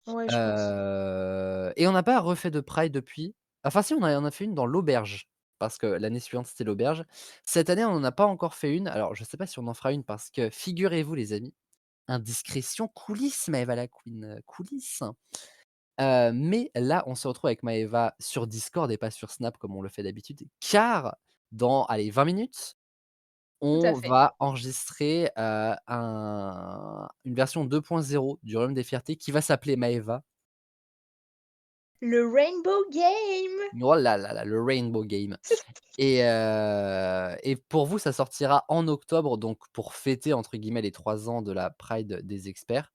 S4: Ouais, je pense.
S12: Et on n'a pas refait de Pride depuis. Enfin, si, on a fait une dans l'auberge. Parce que l'année suivante, c'était l'auberge. Cette année, on n'en a pas encore fait une. Alors, je sais pas si on en fera une parce que, figurez-vous, les amis, indiscrétion, coulisses, Maëva la Queen, coulisses. Mais là, on se retrouve avec Maëva sur Discord et pas sur Snap comme on le fait d'habitude. Car dans, allez, 20 minutes, on
S4: à fait.
S12: va enregistrer une version 2.0 du Royaume des Fiertés qui va s'appeler Maëva.
S4: Le Rainbow Game.
S12: Oh là là là, le Rainbow Game. Et pour vous, ça sortira en octobre, donc pour fêter entre guillemets les 3 ans de la Pride des experts.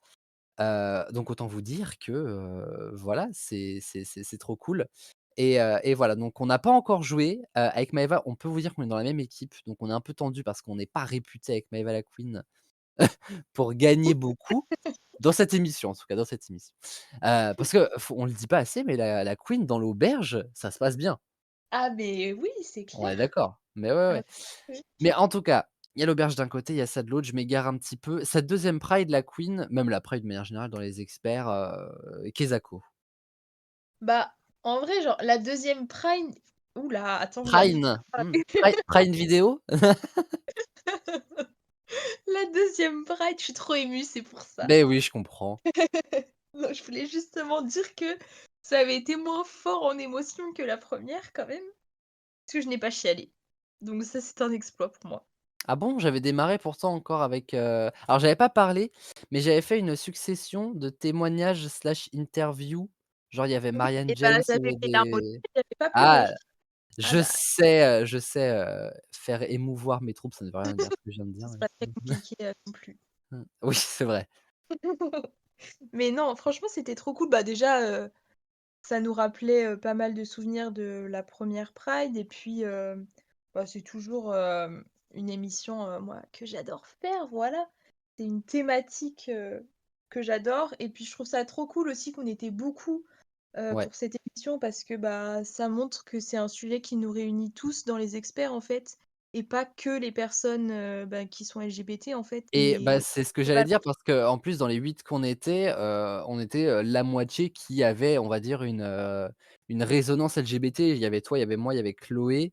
S12: Donc autant vous dire que voilà, c'est trop cool. Et voilà, donc on n'a pas encore joué. Avec Maëva, on peut vous dire qu'on est dans la même équipe, donc on est un peu tendu parce qu'on n'est pas réputé avec Maëva la Queen pour gagner beaucoup. Dans cette émission, en tout cas, dans cette émission. Parce qu'on le dit pas assez, mais la Queen dans l'auberge, ça se passe bien.
S4: Ah, mais oui, c'est
S12: On est
S4: clair.
S12: d'accord. Mais ouais. Mais en tout cas, il y a l'auberge d'un côté, il y a ça de l'autre. Je m'égare un petit peu. Cette deuxième Pride, la Queen, même la Pride de manière générale dans les experts, Kezako.
S4: Bah, en vrai, genre, la deuxième Prime, Oula, attends, j'arrive
S1: Prime.
S4: pas à
S1: Prime Vidéo.
S4: La deuxième Pride, je suis trop émue, c'est pour ça.
S1: Ben oui, je comprends.
S4: Non, je voulais justement dire que ça avait été moins fort en émotion que la première quand même, parce que je n'ai pas chialé. Donc ça, c'est un exploit pour moi.
S1: Ah bon? J'avais démarré pourtant encore avec, alors j'avais pas parlé, mais j'avais fait une succession de témoignages/interviews. Genre il y avait
S4: Oui
S1: Marianne
S4: et
S1: James,
S4: j'avais fait larmoyer,
S1: des
S4: j'avais pas pleuré.
S1: ah!
S4: Ah
S1: Je
S4: bah,
S1: sais, faire émouvoir mes troupes, ça ne veut rien dire ce que je viens de dire,
S4: c'est
S1: mais
S4: pas très compliqué, non plus.
S1: oui, c'est vrai.
S4: Mais non, franchement, c'était trop cool. Bah, déjà, ça nous rappelait, pas mal de souvenirs de la première Pride et puis, bah, c'est toujours, une émission, moi, que j'adore faire, voilà. C'est une thématique, que j'adore et puis je trouve ça trop cool aussi qu'on était beaucoup,
S1: Ouais.
S4: pour cette émission parce que, bah, ça montre que c'est un sujet qui nous réunit tous dans les experts, en fait et pas que les personnes, bah, qui sont LGBT, en fait,
S1: Et bah,
S4: mais
S1: c'est ce que j'allais dire
S4: globalement.
S1: parce qu'en plus dans les 8 qu'on était, on était, la moitié qui avait, on va dire, une résonance LGBT. Il y avait toi, il y avait moi, il y avait Chloé,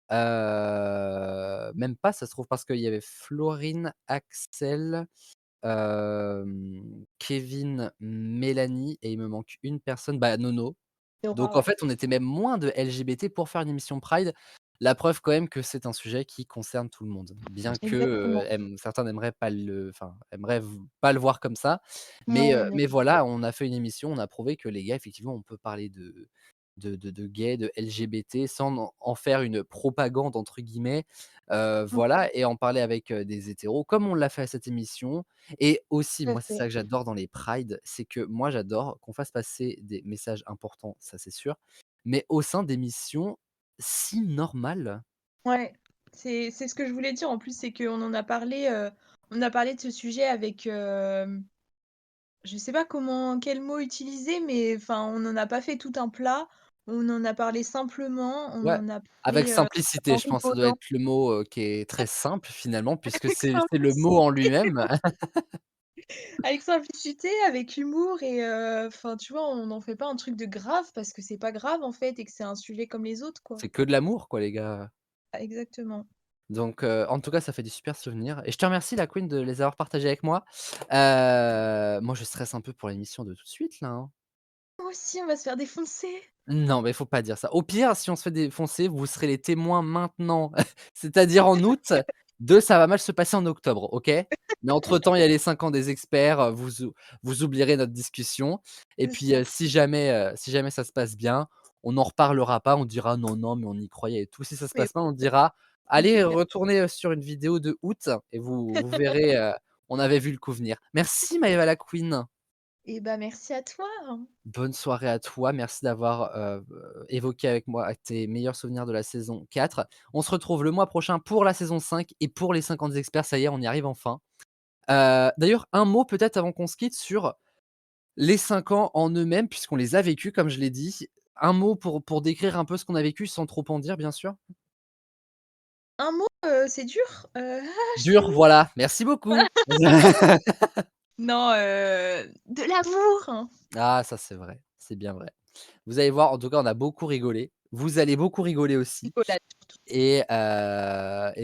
S1: même pas ça se trouve parce qu'il y avait Florine, Axel, Kevin, Mélanie et il me manque une personne, bah, Nono. Donc en
S4: Ouais.
S1: fait, on était même moins de LGBT pour faire une émission Pride. La preuve quand même que c'est un sujet qui concerne tout le monde. Bien que,
S4: Exactement.
S1: certains n'aimeraient pas aimeraient pas le voir comme ça. Mais,
S4: Non, bien
S1: mais
S4: sûr.
S1: voilà, on a fait une émission, on a prouvé que les gars, effectivement, on peut parler de gays, de LGBT sans en faire une «propagande» entre guillemets.
S4: Mmh.
S1: Voilà et en parler avec, des hétéros comme on l'a fait à cette émission et aussi,
S4: Tout à
S1: moi, c'est ça
S4: fait.
S1: que j'adore dans les prides, c'est que moi, j'adore qu'on fasse passer des messages importants, ça c'est sûr, mais au sein d'émissions si normales.
S4: Ouais, c'est ce que je voulais dire en plus, c'est qu'on en a parlé, on a parlé de ce sujet avec, je sais pas quel mot utiliser, mais enfin, on n'en a pas fait tout un plat. On en a parlé simplement, on
S1: Ouais,
S4: en a
S1: avec
S4: parlé,
S1: simplicité,
S4: en
S1: je pense que ça doit
S4: rigolant.
S1: être le mot, qui est très simple finalement puisque
S4: Avec
S1: c'est le mot
S4: simplicité.
S1: en lui-même.
S4: Avec simplicité, avec humour et enfin, tu vois, on n'en fait pas un truc de grave parce que c'est pas grave en fait et que c'est un sujet comme les autres, quoi.
S1: C'est que de l'amour quoi les gars.
S4: Ah, exactement.
S1: Donc, en tout cas, ça fait des super souvenirs et je te remercie la Queen de les avoir partagés avec moi. Moi, je stresse un peu pour l'émission de tout de suite là, hein.
S4: Moi aussi, on va se faire défoncer.
S1: Non, mais faut pas dire ça. Au pire, si on se fait défoncer, vous serez les témoins maintenant, c'est-à-dire en août de «Ça va mal se passer en octobre», OK? Mais entre temps, il y a les 5 ans des experts, vous oublierez notre discussion et
S4: C'est
S1: puis,
S4: ça.
S1: si jamais ça se passe bien, on n'en reparlera pas, on dira: «Non, non, mais on y croyait et tout». Si ça se
S4: Oui,
S1: passe mal, on dira:
S4: on
S1: «Allez,
S4: dit
S1: retournez, sur une vidéo de août et vous verrez, on avait vu le coup venir». Merci Maëva la Queen.
S4: et bah, merci à toi.
S1: Bonne soirée à toi. Merci d'avoir, évoqué avec moi tes meilleurs souvenirs de la saison 4. On se retrouve le mois prochain pour la saison 5 et pour les 50 experts. Ça y est, on y arrive enfin. D'ailleurs, un mot peut-être avant qu'on se quitte sur les 5 ans en eux-mêmes, puisqu'on les a vécus, comme je l'ai dit. Un mot pour décrire un peu ce qu'on a vécu sans trop en dire, bien sûr?
S4: Un mot, c'est dur? Je sais
S1: Dur, voilà. Merci beaucoup.
S4: non, de l'amour!
S1: Ah, ça, c'est vrai. C'est bien vrai. Vous allez voir, en tout cas, on a beaucoup rigolé. Vous allez beaucoup rigoler aussi
S4: Rigolade surtout.
S1: et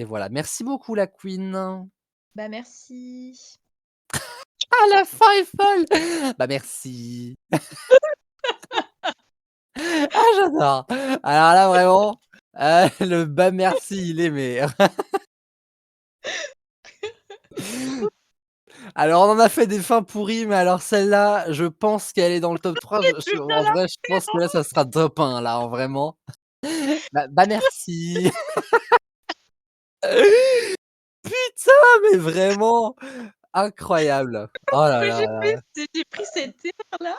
S1: voilà. Merci beaucoup la Queen.
S4: Bah, merci.
S1: Ah la fin est folle! Bah merci. Ah j'adore. Alors là vraiment, le «bah merci» il est mais alors on en a fait des fins pourries, mais alors celle-là, je pense qu'elle est dans le top 3. En vrai, je pense que là, ça sera top 1 là, hein, vraiment. Bah merci. Putain, mais vraiment incroyable. Oh là
S4: Que
S1: là là.
S4: j'ai pris cette terre-là.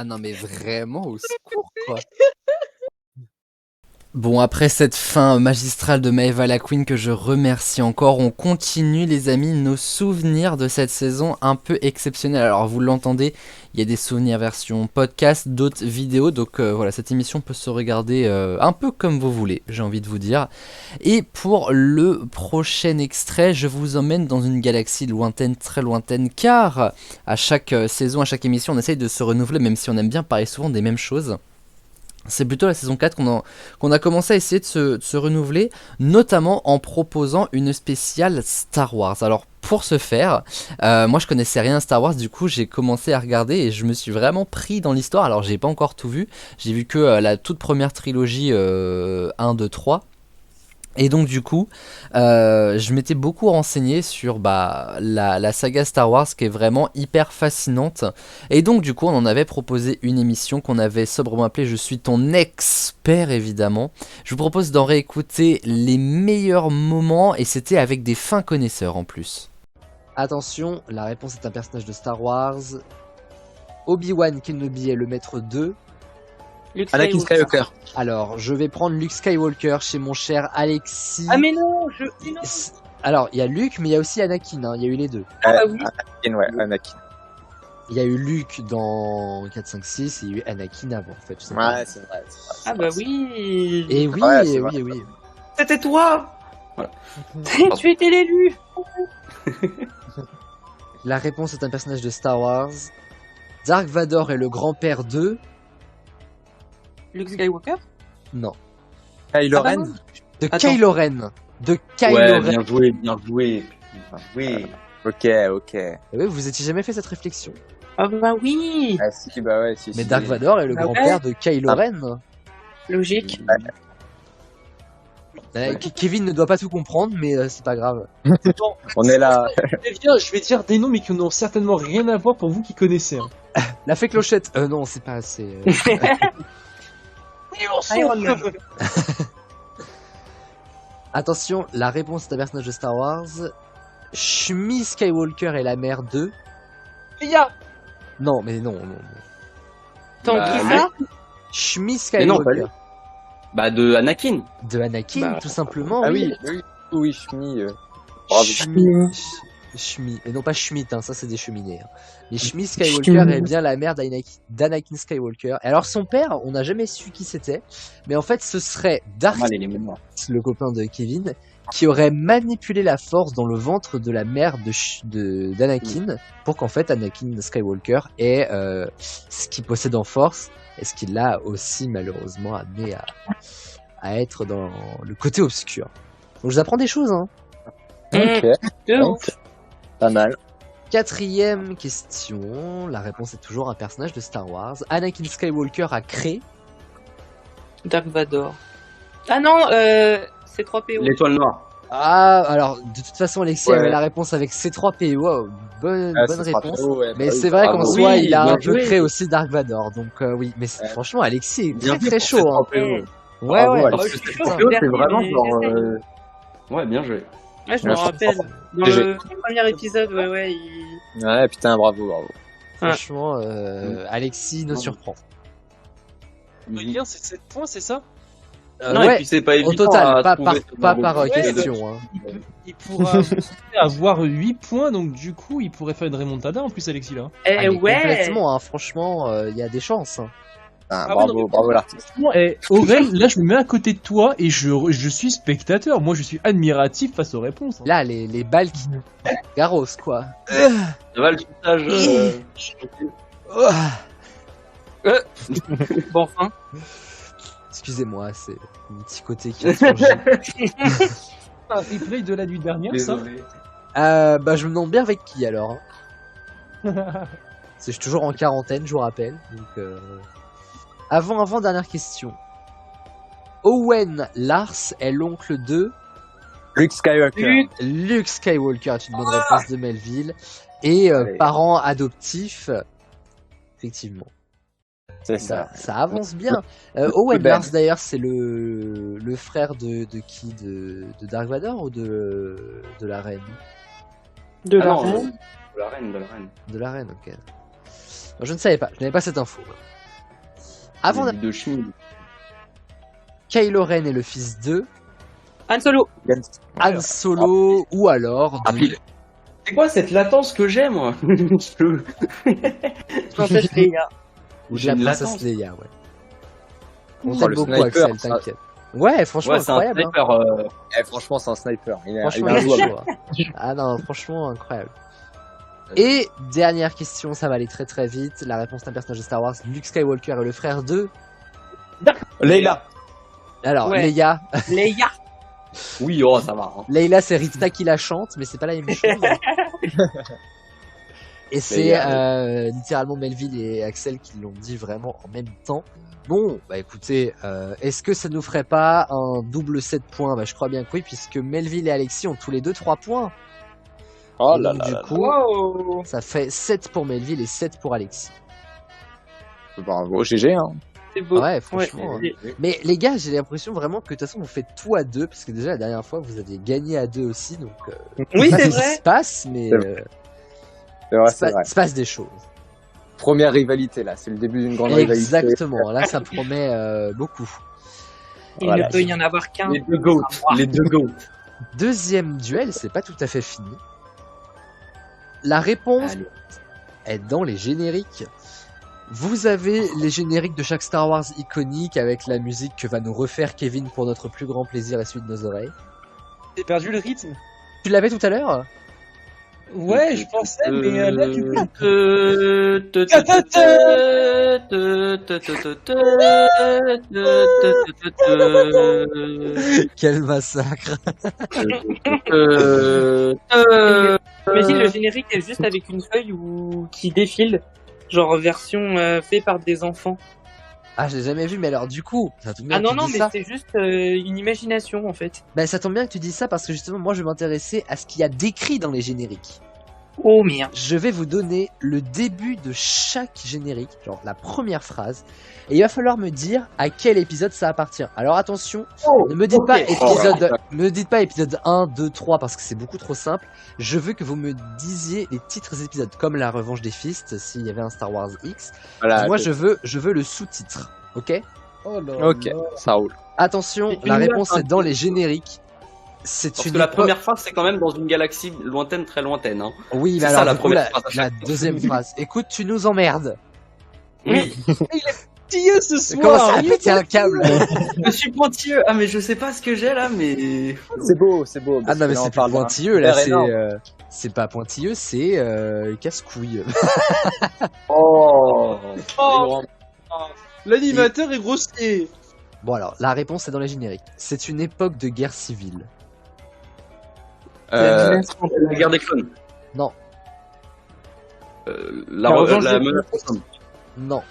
S1: Ah non mais vraiment au secours quoi. Bon, après cette fin magistrale de Maëva la Queen que je remercie encore, on continue les amis nos souvenirs de cette saison un peu exceptionnelle. Alors vous l'entendez, il y a des souvenirs version podcast, d'autres vidéos, donc voilà, cette émission peut se regarder un peu comme vous voulez, j'ai envie de vous dire. Et pour le prochain extrait, je vous emmène dans une galaxie lointaine, très lointaine, car à chaque saison, à chaque émission, on essaye de se renouveler, même si on aime bien parler souvent des mêmes choses. C'est plutôt la saison 4 qu'on a commencé à essayer de se renouveler, notamment en proposant une spéciale Star Wars. Alors pour ce faire, moi je connaissais rien à Star Wars, du coup j'ai commencé à regarder et je me suis vraiment pris dans l'histoire. Alors j'ai pas encore tout vu, j'ai vu que la toute première trilogie 1, 2, 3. Et donc du coup, je m'étais beaucoup renseigné sur la saga Star Wars qui est vraiment hyper fascinante. Et donc du coup, on en avait proposé une émission qu'on avait sobrement appelée « Je suis ton expert » évidemment. Je vous propose d'en réécouter les meilleurs moments et c'était avec des fins connaisseurs en plus. Attention, la réponse est un personnage de Star Wars. Obi-Wan Kenobi est le maître 2.
S15: Anakin Skywalker.
S1: Alors, je vais prendre Luke Skywalker chez mon cher Alexis.
S15: Ah mais non,
S1: Alors, il y a Luke, mais il y a aussi Anakin, hein. Il y a eu les deux.
S15: Oui. Anakin, ouais, Anakin.
S1: Il y a eu Luke dans 4, 5, 6, et il y a eu Anakin avant, en fait.
S15: Ouais, c'est vrai.
S6: Ah bah oui.
S1: Et oui,
S15: Ouais,
S1: et
S15: c'est
S1: oui,
S15: vrai.
S1: et oui.
S15: C'était toi. Voilà.
S6: Tu étais l'élu.
S1: La réponse est un personnage de Star Wars. Dark Vador est le grand-père de...
S6: Luke Skywalker.
S1: Non.
S15: Kylo
S6: Ah bah
S15: Ren.
S6: non.
S1: De
S6: Attends.
S1: Kylo Ren. De Kylo
S13: Ouais,
S1: Ren.
S13: bien joué, bien joué. Oui.
S15: Ok.
S1: Et oui, vous étiez jamais fait cette réflexion.
S6: Ah bah oui.
S15: Ah si, bah ouais, si.
S1: Mais
S15: si.
S1: Dark Vador est le
S6: Ah
S1: grand-père de Kylo
S15: Ah.
S1: Ren.
S6: Logique.
S1: Kevin ne doit pas tout comprendre, mais c'est pas grave.
S15: On est là.
S11: Je vais dire des noms, mais qui n'ont certainement rien à voir pour vous qui connaissez. Hein.
S1: La fée clochette. Non, c'est pas assez.
S6: Iron Man.
S1: Attention, la réponse est un personnage de Star Wars. Shmi Skywalker est la mère de...
S11: Leia.
S1: Non, mais non.
S6: Attends, qui ça?
S1: Shmi
S13: Mais non, pas lui.
S1: Skywalker.
S13: Bah, de Anakin.
S1: De Anakin,
S15: Bah,
S1: tout simplement.
S15: Ah oui, oui, Shmi. Bravo.
S1: Shmi. Et non pas Schmidt, hein, ça c'est des cheminées. Hein. Mais Shmi Skywalker est bien la mère d'Anakin Skywalker. Et alors son père, on n'a jamais su qui c'était. Mais en fait, ce serait Darth,
S13: Mal, les mémoires.
S1: le copain de Kevin, qui aurait manipulé la force dans le ventre de la mère d'Anakin pour qu'en fait Anakin Skywalker ait ce qu'il possède en force et ce qui l'a aussi malheureusement amené à être dans le côté obscur. Donc je vous apprends des choses, hein.
S15: Ok.
S6: De ouf.
S15: Pas mal.
S1: 4e question, la réponse est toujours un personnage de Star Wars. Anakin Skywalker a créé...
S6: Dark Vador. Ah non, c'est 3PO.
S13: L'étoile noire.
S1: Ah, alors, de toute façon, Alexis
S15: Ouais.
S1: avait la réponse avec C3PO. Wow, bonne
S15: c'est
S1: réponse.
S15: trop, ouais,
S1: Mais
S15: bah
S1: c'est
S15: oui,
S1: vrai qu'en
S15: bravo.
S1: soi,
S13: Oui,
S1: il a
S13: bien
S1: un peu
S13: joué.
S1: créé aussi Dark Vador. Donc oui, mais franchement, Alexis est
S13: Bien
S1: très
S13: vu
S1: très
S13: pour
S1: chaud. Hein.
S13: C3PO.
S1: Ouais,
S15: Bravo,
S1: ouais.
S15: Alex.
S13: Parce
S6: je
S13: que
S6: suis
S13: C3PO,
S6: chaud,
S13: c'est
S6: dernier,
S13: vraiment
S6: mais
S13: genre...
S6: j'essaye.
S13: Ouais, bien joué.
S6: Ouais, je me
S15: Ouais,
S6: rappelle. Dans
S15: GG.
S6: le premier épisode, ouais, il...
S15: Ouais, putain, bravo.
S1: Franchement, Alexis nous surprend.
S11: On va dire, c'est 7 points, c'est ça?
S13: Non, et
S1: ouais,
S13: puis c'est pas
S1: au
S13: évident
S1: total,
S13: à
S1: pas
S13: trouver ce
S1: par
S13: nombre de
S1: question.
S13: épisodes.
S1: Hein.
S11: Il pourra avoir 8 points, donc du coup, il pourrait faire une remontada en plus, Alexis, là.
S6: Eh
S1: Ah, mais
S6: ouais.
S1: complètement, hein, franchement, il y a des chances. Hein.
S15: Ah,
S11: Ah,
S15: bravo,
S11: ouais, non, mais-
S15: bravo l'artiste.
S11: Franchement, Aurel, là, je me mets à côté de toi et je suis spectateur. Moi, je suis admiratif face aux réponses. Hein.
S1: Là, les balles qui... Garros, quoi.
S13: Ça va le sautage
S6: Bon, enfin.
S1: Excusez-moi, c'est mon petit côté qui a surgi.
S11: Un replay de la nuit dernière, ça.
S13: Désolé.
S1: Bah, je me demande bien avec qui alors. Hein. Parce que je suis toujours en quarantaine, je vous rappelle. Donc, avant, dernière question. Owen Lars est l'oncle de
S15: Luke Skywalker.
S1: Luke Skywalker, est une bonne réponse de Melville. Et
S15: Allez.
S1: parent adoptif, effectivement.
S15: C'est ça.
S1: Ça avance bien. Owen
S15: Ben.
S1: Lars d'ailleurs, c'est le frère de qui de Dark Vador ou de la reine?
S6: De
S13: Ah
S6: la
S13: non,
S6: reine.
S13: de la reine, de la reine.
S1: De la reine, ok. Non, je ne savais pas, je n'avais pas cette info. Avant
S13: Les de Schmid.
S1: Kylo Ren est le fils de
S6: Han Solo.
S1: Han Solo ou alors
S13: Ah,
S1: de...
S13: puis, c'est quoi cette latence que j'ai, moi
S6: Princesse Leia.
S1: ou de
S13: J'ai
S1: la
S13: une
S1: princesse
S13: latence.
S1: Leia, ouais. On
S15: Oh,
S1: t'aime
S15: le
S1: beaucoup,
S15: sniper,
S1: Axel,
S15: ça.
S1: t'inquiète. Ouais, franchement,
S13: Ouais, c'est un
S1: incroyable. Hein.
S13: sniper.
S15: Franchement, c'est un sniper. Il est
S1: Franchement,
S15: il est
S1: il est
S15: injouable.
S1: chaud, hein. Ah non, franchement, incroyable. Et dernière question, ça va aller très très vite. La réponse d'un personnage de Star Wars, Luke Skywalker est le frère de...
S15: Leïla.
S12: Alors,
S15: Ouais.
S12: Leïla.
S15: Leïla. Oui, oh, ça va. Hein.
S12: Leïla, c'est Rita qui la chante, mais c'est pas la même chose. Et c'est littéralement Melville et Axel qui l'ont dit vraiment en même temps. Bon, bah écoutez, est-ce que ça nous ferait pas un double 7 points? Bah je crois bien que oui, puisque Melville et Alexis ont tous les deux 3 points.
S15: Oh
S12: Et
S15: là
S12: donc,
S15: là
S12: du
S15: là
S12: coup,
S15: là.
S12: ça fait 7 pour Melville et 7 pour Alexis.
S15: Bravo, GG, hein.
S16: C'est beau.
S12: Ouais, franchement.
S16: Ouais.
S12: Hein. Mais les gars, j'ai l'impression vraiment que de toute façon vous faites tout à deux, parce que déjà la dernière fois vous aviez gagné à deux aussi, donc
S16: Oui,
S12: je sais pas
S16: c'est
S12: ce qui
S16: vrai.
S12: se passe, mais
S15: C'est vrai,
S12: il
S15: c'est vrai.
S12: se passe des choses.
S15: Première rivalité, là. C'est le début d'une grande rivalité.
S12: Exactement, là ça promet beaucoup.
S16: Il ne peut y en avoir qu'un.
S15: Les deux goats. Les deux goats.
S12: Deuxième duel, c'est pas tout à fait fini. La réponse est dans les génériques. Vous avez les génériques de chaque Star Wars iconique avec la musique que va nous refaire Kevin pour notre plus grand plaisir et celui de nos oreilles.
S11: J'ai perdu le rythme.
S12: Tu l'avais tout à l'heure?
S11: Ouais, je pensais, mais là, du coup.
S12: Quel massacre.
S16: Imagine le générique est juste avec une feuille qui défile, genre version fait par des enfants.
S12: Ah, je l'ai jamais vu, mais alors du coup, ça tombe bien
S16: Ah
S12: que
S16: non,
S12: tu
S16: non,
S12: dis
S16: mais
S12: ça.
S16: c'est juste une imagination en fait.
S12: Ben, ça tombe bien que tu dises ça parce que justement, moi je vais m'intéresser à ce qu'il y a décrit dans les génériques.
S16: Oh merde.
S12: Je vais vous donner le début de chaque générique, genre la première phrase, et il va falloir me dire à quel épisode ça appartient. Alors attention, ne me dites pas me dites pas épisode 1, 2, 3 parce que c'est beaucoup trop simple. Je veux que vous me disiez les titres des épisodes, comme la revanche des Fists, s'il y avait un Star Wars X.
S15: Voilà,
S12: Moi
S15: c'est-
S12: je veux le sous-titre, ok?
S15: Ok, ça roule.
S12: Attention,
S13: Et
S12: la
S13: une
S12: réponse
S13: note,
S12: est dans les génériques. C'est
S13: Parce
S12: une
S13: que la
S12: époque-
S13: première phrase, c'est quand même dans une galaxie lointaine, très lointaine. Hein.
S12: Oui, mais
S13: c'est
S12: alors
S13: ça la
S12: du coup,
S13: première phrase. à
S12: la
S13: chaque fois.
S12: deuxième phrase. Écoute, tu nous emmerdes.
S13: Oui.
S11: Pointilleux ce
S12: Comment
S11: soir.
S12: ça a pété un câble?
S13: Je suis pointilleux. Ah, mais je sais pas ce que j'ai là, mais.
S15: C'est beau, c'est beau.
S12: Ah
S15: parce
S12: non,
S15: que
S12: mais
S15: là,
S12: c'est
S15: on
S12: plus
S15: parle d'un
S12: pointilleux, là,
S15: super énorme.
S12: c'est pas pointilleux, c'est casse-couille.
S15: Oh.
S11: Oh. L'animateur est grossier.
S12: Bon alors, la réponse est dans les génériques. C'est une époque de guerre civile.
S13: La guerre des clones.
S12: Non.
S13: La
S16: revanche des
S13: menace.
S12: Non.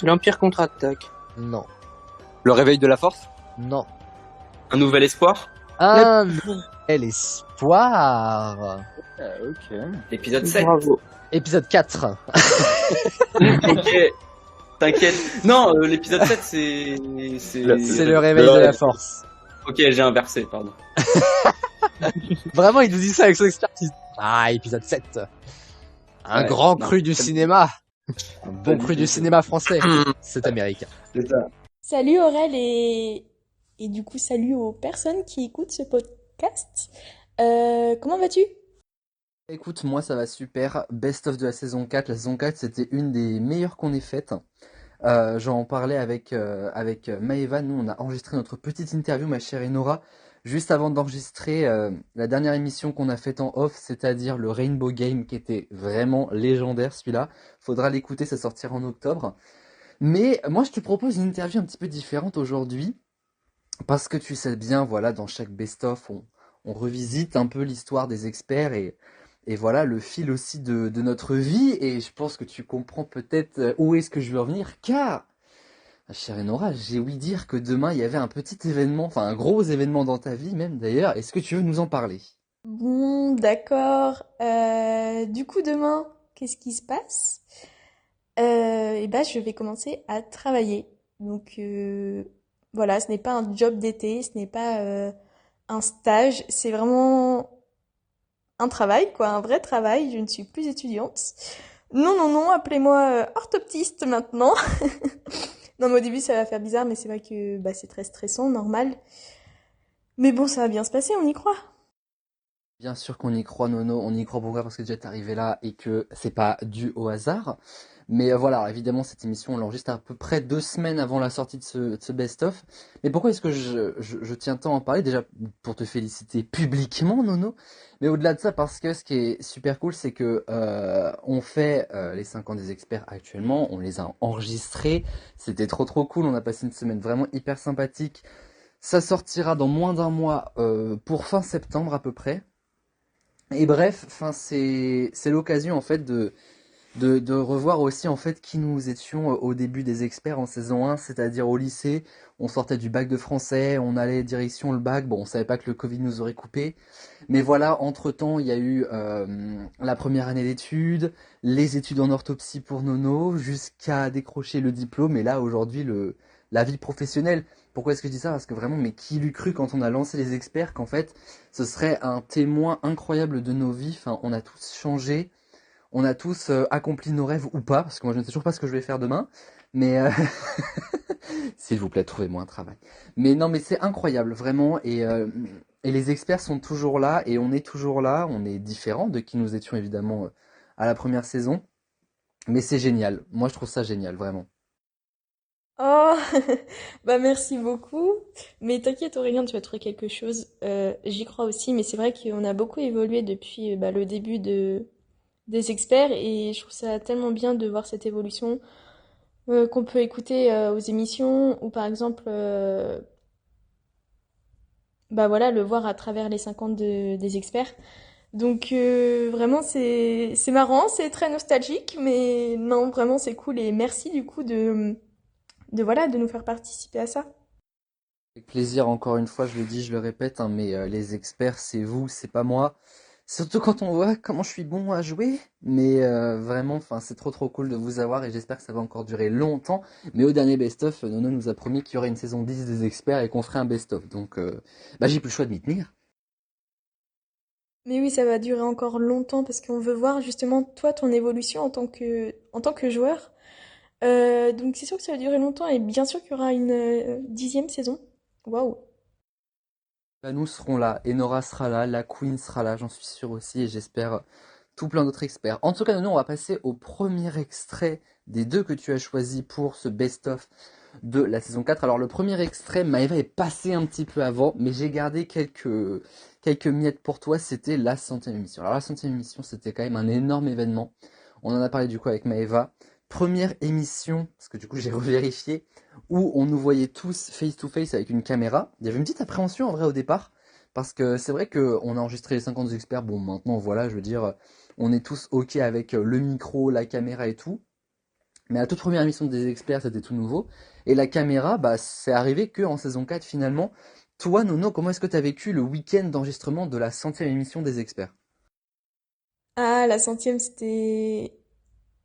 S16: L'Empire contre-attaque.
S12: Non.
S15: Le réveil de la force.
S12: Non.
S13: Un nouvel espoir.
S12: Un nouvel espoir.
S15: Ok.
S13: Épisode 7.
S16: Bravo.
S12: Épisode 4.
S13: Ok. T'inquiète. Non, l'épisode 7, c'est.
S12: C'est le réveil de la force.
S13: Ok, j'ai inversé, pardon.
S12: Vraiment, il nous dit ça avec son expertise. Ah, épisode 7. Un
S13: Ouais,
S12: grand
S13: non,
S12: cru du
S13: c'est-
S12: cinéma. Un bon cru du cinéma français. C'est américain.
S13: C'est ça.
S17: Salut Aurel et du coup salut aux personnes qui écoutent ce podcast. Comment vas-tu?
S1: Écoute, moi ça va super. Best of de la saison 4. La saison 4, c'était une des meilleures qu'on ait faites. J'en parlais avec Maëva. Nous, on a enregistré notre petite interview, ma chère Enora, juste avant d'enregistrer la dernière émission qu'on a faite en off, c'est-à-dire le Rainbow Game, qui était vraiment légendaire celui-là. Faudra l'écouter, ça sortira en octobre. Mais moi, je te propose une interview un petit peu différente aujourd'hui, parce que tu sais bien, voilà, dans chaque best-of, on revisite un peu l'histoire des experts et voilà le fil aussi de notre vie. Et je pense que tu comprends peut-être où est-ce que je veux en venir, car, ma chère Enora, j'ai ouï dire que demain il y avait un petit événement, enfin un gros événement dans ta vie même d'ailleurs. Est-ce que tu veux nous en parler?
S17: Bon, d'accord. Du coup demain, qu'est-ce qui se passe? Et ben je vais commencer à travailler. Donc voilà, ce n'est pas un job d'été, ce n'est pas un stage, c'est vraiment un travail, quoi, un vrai travail. Je ne suis plus étudiante. Non, non, non, appelez-moi orthoptiste maintenant. Non, mais au début, ça va faire bizarre, mais c'est vrai que bah, c'est très stressant, normal. Mais bon, ça va bien se passer, on y croit.
S1: Bien sûr qu'on y croit, Nono. On y croit pourquoi? Parce que déjà t'es arrivé là et que c'est pas dû au hasard. Mais voilà, alors, évidemment, cette émission, on l'enregistre à peu près 2 semaines avant la sortie de ce best-of. Mais pourquoi est-ce que je tiens tant à en parler? Déjà, pour te féliciter publiquement, Nono. Mais au-delà de ça, parce que ce qui est super cool, c'est que on fait les 5 ans des experts actuellement. On les a enregistrés. C'était trop cool. On a passé une semaine vraiment hyper sympathique. Ça sortira dans moins d'un mois pour fin septembre à peu près. Et bref, enfin c'est l'occasion en fait de revoir aussi en fait qui nous étions au début des experts en saison 1, c'est-à-dire au lycée. On sortait du bac de français, on allait direction le bac. Bon, on savait pas que le Covid nous aurait coupé, mais voilà. Entre-temps, il y a eu la première année d'études, les études en orthopsie pour Nono, jusqu'à décrocher le diplôme. Et là aujourd'hui la vie professionnelle. Pourquoi est-ce que je dis ça? Parce que vraiment, mais qui l'eût cru quand on a lancé les experts qu'en fait ce serait un témoin incroyable de nos vies. Enfin, on a tous changé, on a tous accompli nos rêves ou pas, parce que moi je ne sais toujours pas ce que je vais faire demain, mais s'il vous plaît, trouvez-moi un travail. Mais non, mais c'est incroyable, vraiment, et les experts sont toujours là, et on est toujours là, on est différents de qui nous étions évidemment à la première saison, mais c'est génial, moi je trouve ça génial, vraiment.
S17: Oh, bah merci beaucoup. Mais t'inquiète Aurélien, tu vas trouver quelque chose. J'y crois aussi, mais c'est vrai qu'on a beaucoup évolué depuis bah, le début des experts et je trouve ça tellement bien de voir cette évolution qu'on peut écouter aux émissions ou par exemple bah voilà le voir à travers les 50 des experts. Donc vraiment c'est marrant, c'est très nostalgique, mais non vraiment c'est cool et merci du coup de voilà de nous faire participer à ça.
S1: Avec plaisir, encore une fois, je le dis, je le répète, hein, mais les experts, c'est vous, c'est pas moi. Surtout quand on voit comment je suis bon à jouer. Mais vraiment, enfin, c'est trop cool de vous avoir et j'espère que ça va encore durer longtemps. Mais au dernier best-of, Nono nous a promis qu'il y aurait une saison 10 des experts et qu'on ferait un best-of. Donc, bah, j'ai plus le choix de m'y tenir.
S17: Mais oui, ça va durer encore longtemps parce qu'on veut voir justement toi ton évolution en tant que joueur. Donc c'est sûr que ça va durer longtemps et bien sûr qu'il y aura une 10e saison. Waouh.
S1: Bah, nous serons là, Enora sera là, la Queen sera là, j'en suis sûr aussi, et j'espère tout plein d'autres experts. En tout cas, Nono, on va passer au premier extrait des deux que tu as choisi pour ce best-of de la saison 4. Alors le premier extrait, Maëva est passé un petit peu avant, mais j'ai gardé quelques miettes pour toi, c'était la 100e émission. Alors la 100e émission, c'était quand même un énorme événement. On en a parlé du coup avec Maëva. Première émission, parce que du coup j'ai revérifié, où on nous voyait tous face to face avec une caméra. Il y avait une petite appréhension en vrai au départ, parce que c'est vrai qu'on a enregistré les 50 experts, bon maintenant voilà, je veux dire, on est tous ok avec le micro, la caméra et tout. Mais la toute première émission des experts, c'était tout nouveau. Et la caméra, bah, c'est arrivé que en saison 4 finalement. Toi, Nono, comment est-ce que tu as vécu le week-end d'enregistrement de la 100e émission des experts?
S17: Ah, la 100e, c'était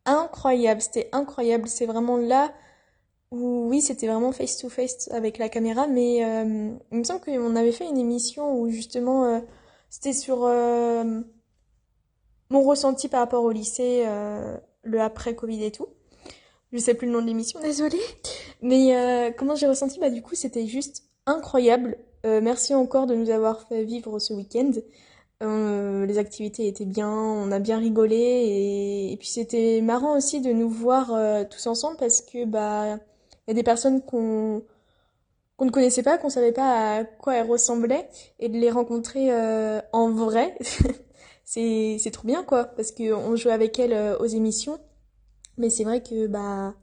S17: incroyable, c'était incroyable. C'est vraiment là où, oui, c'était vraiment face to face avec la caméra, mais il me semble qu'on avait fait une émission où justement c'était sur mon ressenti par rapport au lycée, le après Covid et tout. Je sais plus le nom de l'émission, désolée. Mais comment j'ai ressenti? Bah du coup, c'était juste incroyable. Merci encore de nous avoir fait vivre ce week-end. Les activités étaient bien, on a bien rigolé et puis c'était marrant aussi de nous voir tous ensemble parce que bah il y a des personnes qu'on ne connaissait pas, qu'on savait pas à quoi elles ressemblaient et de les rencontrer en vrai, c'est trop bien quoi parce que on jouait avec elles aux émissions, mais c'est vrai que bah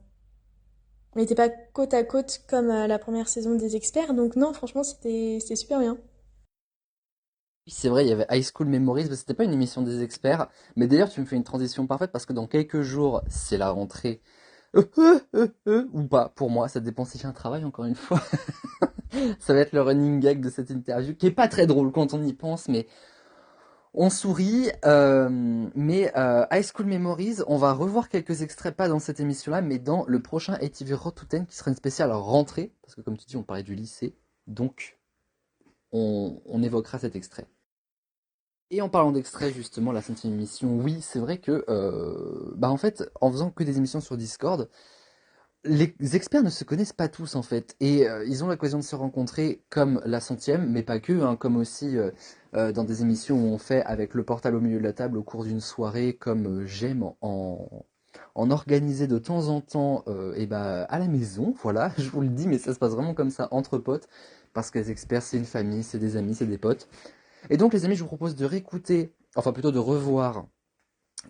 S17: on n'était pas côte à côte comme la première saison des experts, donc non franchement c'était super bien.
S1: Oui, c'est vrai, il y avait High School Memories, mais c'était pas une émission des experts. Mais d'ailleurs, tu me fais une transition parfaite parce que dans quelques jours, c'est la rentrée. Ou pas, pour moi, ça dépend si j'ai un travail, encore une fois. Ça va être le running gag de cette interview, qui est pas très drôle quand on y pense, mais on sourit. Mais High School Memories, on va revoir quelques extraits, pas dans cette émission-là, mais dans le prochain ATV Road to Ten, qui sera une spéciale rentrée, parce que comme tu dis, on parlait du lycée, donc on évoquera cet extrait. Et en parlant d'extrait, justement, la 5e émission, oui, c'est vrai que, bah en fait, en faisant que des émissions sur Discord,
S12: les experts ne se connaissent pas tous en fait, et ils ont l'occasion de se rencontrer comme la 100e, mais pas que, hein, comme aussi dans des émissions où on fait avec le portal au milieu de la table au cours d'une soirée, comme j'aime en organiser de temps en temps à la maison, voilà, je vous le dis, mais ça se passe vraiment comme ça, entre potes, parce que les experts c'est une famille, c'est des amis, c'est des potes. Et donc les amis, je vous propose de réécouter, enfin plutôt de revoir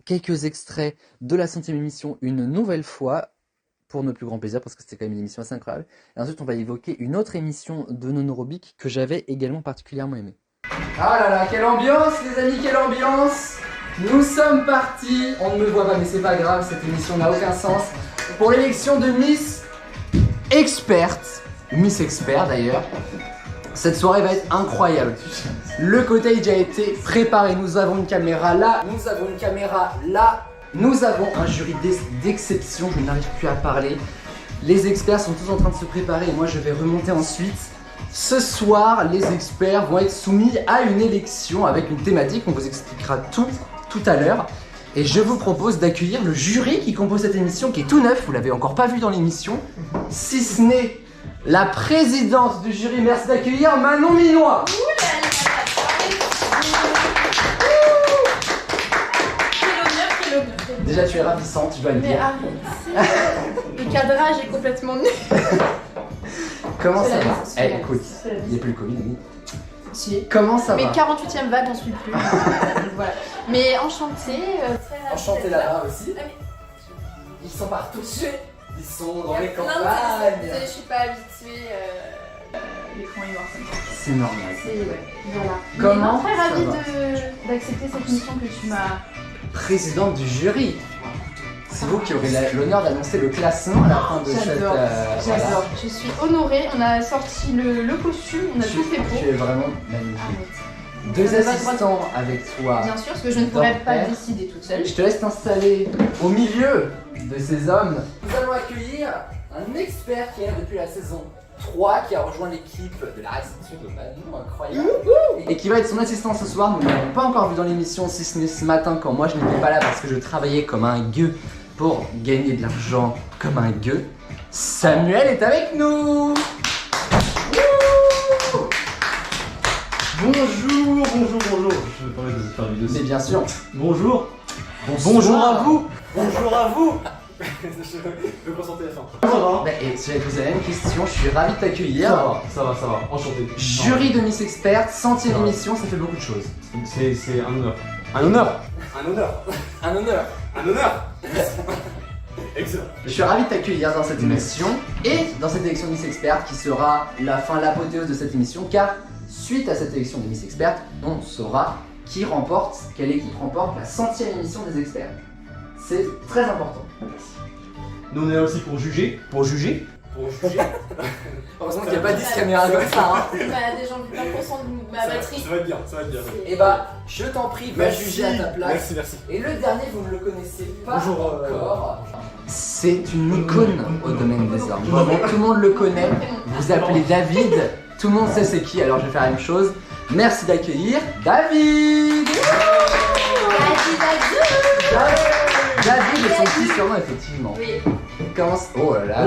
S12: quelques extraits de la 100e émission une nouvelle fois, pour notre plus grand plaisir, parce que c'était quand même une émission assez incroyable. Et ensuite, on va évoquer une autre émission de Nonorobic que j'avais également particulièrement aimée. Ah là là, quelle ambiance les amis, quelle ambiance! Nous sommes partis, on ne me voit pas mais c'est pas grave, cette émission n'a aucun sens, pour l'élection de Miss Experte, Miss Expert d'ailleurs. Cette soirée va être incroyable. Le cottage a été préparé, nous avons une caméra là, nous avons une caméra là. Nous avons un jury d'exception, je n'arrive plus à parler. Les experts sont tous en train de se préparer et moi je vais remonter ensuite. Ce soir, les experts vont être soumis à une élection avec une thématique, on vous expliquera tout à l'heure. Et je vous propose d'accueillir le jury qui compose cette émission, qui est tout neuf, vous l'avez encore pas vu dans l'émission, si ce n'est la présidente du jury. Merci d'accueillir Manon Minois. Déjà tu es ravissante, je dois le dire.
S9: Mais arrête. Le cadrage est complètement nul.
S12: Comment ça va? Eh écoute, il n'y a plus le Covid, oui.
S9: Si.
S12: Comment ça
S9: Mais
S12: va?
S9: 48e vague, j'en suis plus. Voilà. Mais enchantée.
S12: Enchanté là-bas aussi.
S9: Ah, mais...
S12: Ils sont partout. Ils sont dans
S9: Il y a
S12: les
S9: plein de
S12: campagnes.
S9: désolée, je suis pas habituée. L'écran est noir comme ça.
S12: C'est normal.
S9: Voilà.
S12: Comment
S9: très
S12: ça
S9: ravie
S12: va
S9: d'accepter cette mission que tu m'as.
S12: Présidente du jury. C'est vous qui aurez l'honneur d'annoncer le classement à la fin de cette...
S9: J'adore.
S12: Voilà.
S9: Je suis honorée. On a sorti le costume, on a tout fait pour.
S12: Tu es vraiment magnifique. Deux assistants avec toi.
S9: Bien sûr, parce que je ne pourrais pas décider toute seule.
S12: Je te laisse t'installer au milieu de ces hommes. Nous allons accueillir un expert qui est là depuis la saison 3, qui a rejoint l'équipe de la réception de Manon, incroyable. Et qui va être son assistant ce soir. Nous ne l'avons pas encore vu dans l'émission, si ce n'est ce matin quand moi je n'étais pas là parce que je travaillais comme un gueux pour gagner de l'argent comme un gueux. Samuel est avec nous.
S18: Bonjour. Je me permets de faire une vidéo.
S12: Mais bien sûr.
S18: Bonjour.
S12: Bonjour
S18: à vous. Bonjour à vous. Je veux concentrer la fin. Ça va.
S12: Bah, et j'allais poser la même question, je suis ravi de t'accueillir.
S18: Ça va. Enchanté.
S12: Jury de Miss Expert, 100e émission, ça fait beaucoup de choses.
S18: C'est un honneur. Un honneur. Excellent.
S12: Je suis ravi de t'accueillir dans cette émission et dans cette élection de Miss Expert qui sera l'apothéose de cette émission, car suite à cette élection de Miss Expert, on saura quelle équipe remporte la 100e émission des experts. C'est très important.
S18: Nous on est là aussi pour juger.
S12: Heureusement qu'il n'y a pas 10 caméras comme ça. Hein.
S9: Bah, des gens plus 20% de ma batterie.
S18: Ça va être bien.
S12: Et bah, je t'en prie, va juger à ta place.
S18: Merci.
S12: Et le dernier, vous ne le connaissez pas
S18: Bonjour,
S12: encore. C'est une icône au domaine des armes. Vraiment, tout le monde le connaît. Vous appelez David. Tout le monde sait c'est qui, alors je vais faire la même chose. Merci d'accueillir David. David est son petit surnom, effectivement.
S9: Oui.
S12: Oh là là.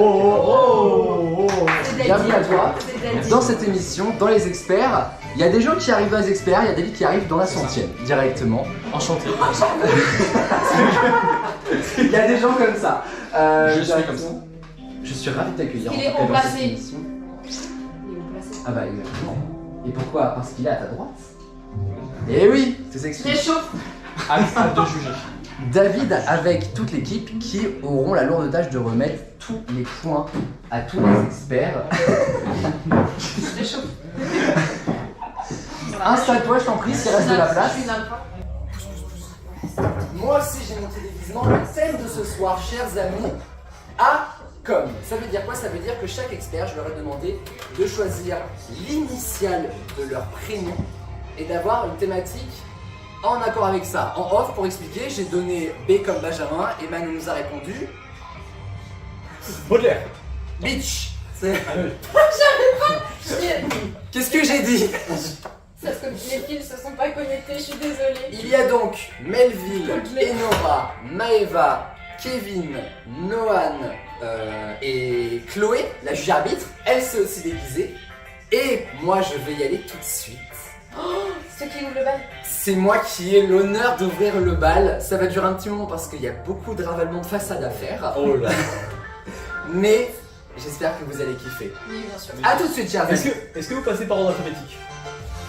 S12: Bienvenue à toi. Dans cette émission, dans les experts, il y a des gens qui arrivent dans les experts, il y a David qui arrive dans la 100e directement.
S18: Enchanté.
S12: Il y a des gens comme ça.
S18: Je suis comme ça.
S12: Je suis ravi de t'accueillir.
S9: Il est haut placé.
S12: Ah bah exactement. Et pourquoi? Parce qu'il est à ta droite. Et oui, tout s'explique.
S9: Réchauffe.
S18: Hâte de juger.
S12: David avec toute l'équipe qui auront la lourde tâche de remettre tous les points à tous les experts.
S9: Réchauffe.
S12: Installe-toi, je t'en prie, s'il reste de la place.
S9: Je suis dans le point.
S12: Moi aussi j'ai mon télévisement. Le thème de ce soir, chers amis, A-com. Ça veut dire quoi? Ça veut dire que chaque expert, je leur ai demandé de choisir l'initiale de leur prénom et d'avoir une thématique en accord avec ça. En off, pour expliquer, j'ai donné B comme Benjamin et Manu nous a répondu
S18: Baudelaire.
S12: Bitch.
S9: J'arrive pas.
S12: Qu'est-ce que j'ai dit?
S9: C'est parce que les fils se sont pas connectés, je suis désolée.
S12: Il y a donc Melville, Enora, Maeva, Kevin, Noan,
S19: Et Chloé, la juge arbitre, elle s'est aussi déguisée. Et moi, je vais y aller tout de suite.
S9: C'est qui ouvre le bal?
S19: C'est moi qui ai l'honneur d'ouvrir le bal. Ça va durer un petit moment parce qu'il y a beaucoup de ravalement de façade à faire.
S18: Oh là.
S19: Mais j'espère que vous allez kiffer.
S9: Oui, bien sûr.
S19: A tout de suite, chers amis.
S18: Est-ce que vous passez par ordre alphabétique?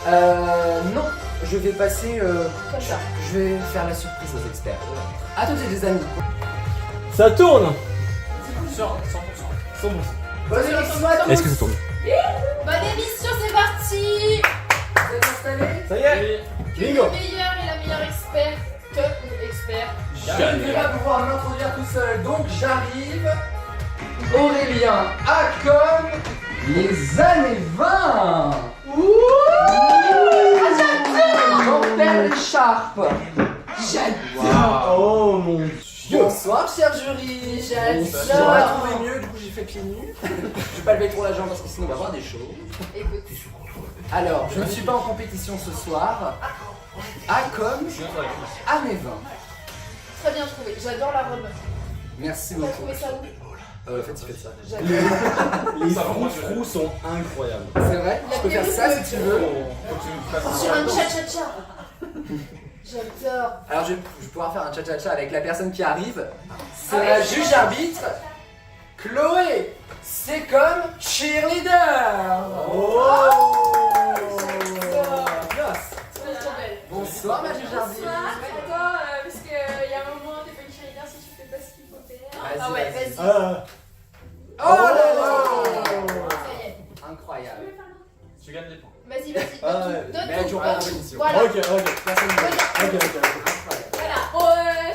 S19: Non, je vais passer.
S9: Comme ça.
S19: Je vais faire la surprise aux experts. A tout de suite, les amis.
S18: Ça tourne.
S9: Sûr, 100%.
S18: 100%.
S19: Bonne émission à tous.
S11: Est-ce que ça tourne?
S9: Bonne émission, c'est parti.
S19: Vous êtes installés?
S18: Ça y est.
S9: Le
S18: Bingo.
S9: meilleur et la meilleure expert ou expert.
S19: Je ne vais pas pouvoir m'introduire tout seul, donc j'arrive. Aurélien a comme les années 20. Mortel écharpe. J'adore.
S18: Oh mon dieu.
S19: Bonsoir, cher jury.
S9: J'adore.
S19: J'aurais trouvé mieux, du coup j'ai fait pieds nus. Je vais pas lever trop la jambe parce que sinon on va voir des choses.
S9: Écoute.
S19: Alors, je ne suis pas en compétition ce soir. A comme à mes 20.
S9: Très bien trouvé. J'adore la robe.
S19: Merci
S9: T'as
S19: beaucoup.
S9: trouvé ça où?
S19: Faites ça.
S18: Les frous sont incroyables.
S19: C'est vrai? Je peux faire ça si tu veux.
S9: Sur un cha-cha-cha. J'adore.
S19: Alors je vais pouvoir faire un cha-cha-cha avec la personne qui arrive. C'est la juge arbitre. Chloé, c'est comme cheerleader. Bonsoir ma juge arbitre.
S9: Attends, parce qu'il y a un moment, t'es pas une cheerleader si tu fais pas ce qu'il faut faire.
S19: Vas-y,
S9: ouais,
S19: vas-y.
S9: vas-y.
S19: Oh là là.
S9: Ça y est.
S19: Incroyable.
S18: Tu gagnes des points.
S9: Vas-y, vas-y.
S19: Ah ouais.
S9: Donne
S19: Mais elle
S9: tout.
S19: jouera la compétition.
S9: Voilà.
S18: Ok.
S19: Personne ne gagne.
S18: Ok.
S9: Voilà. Bon,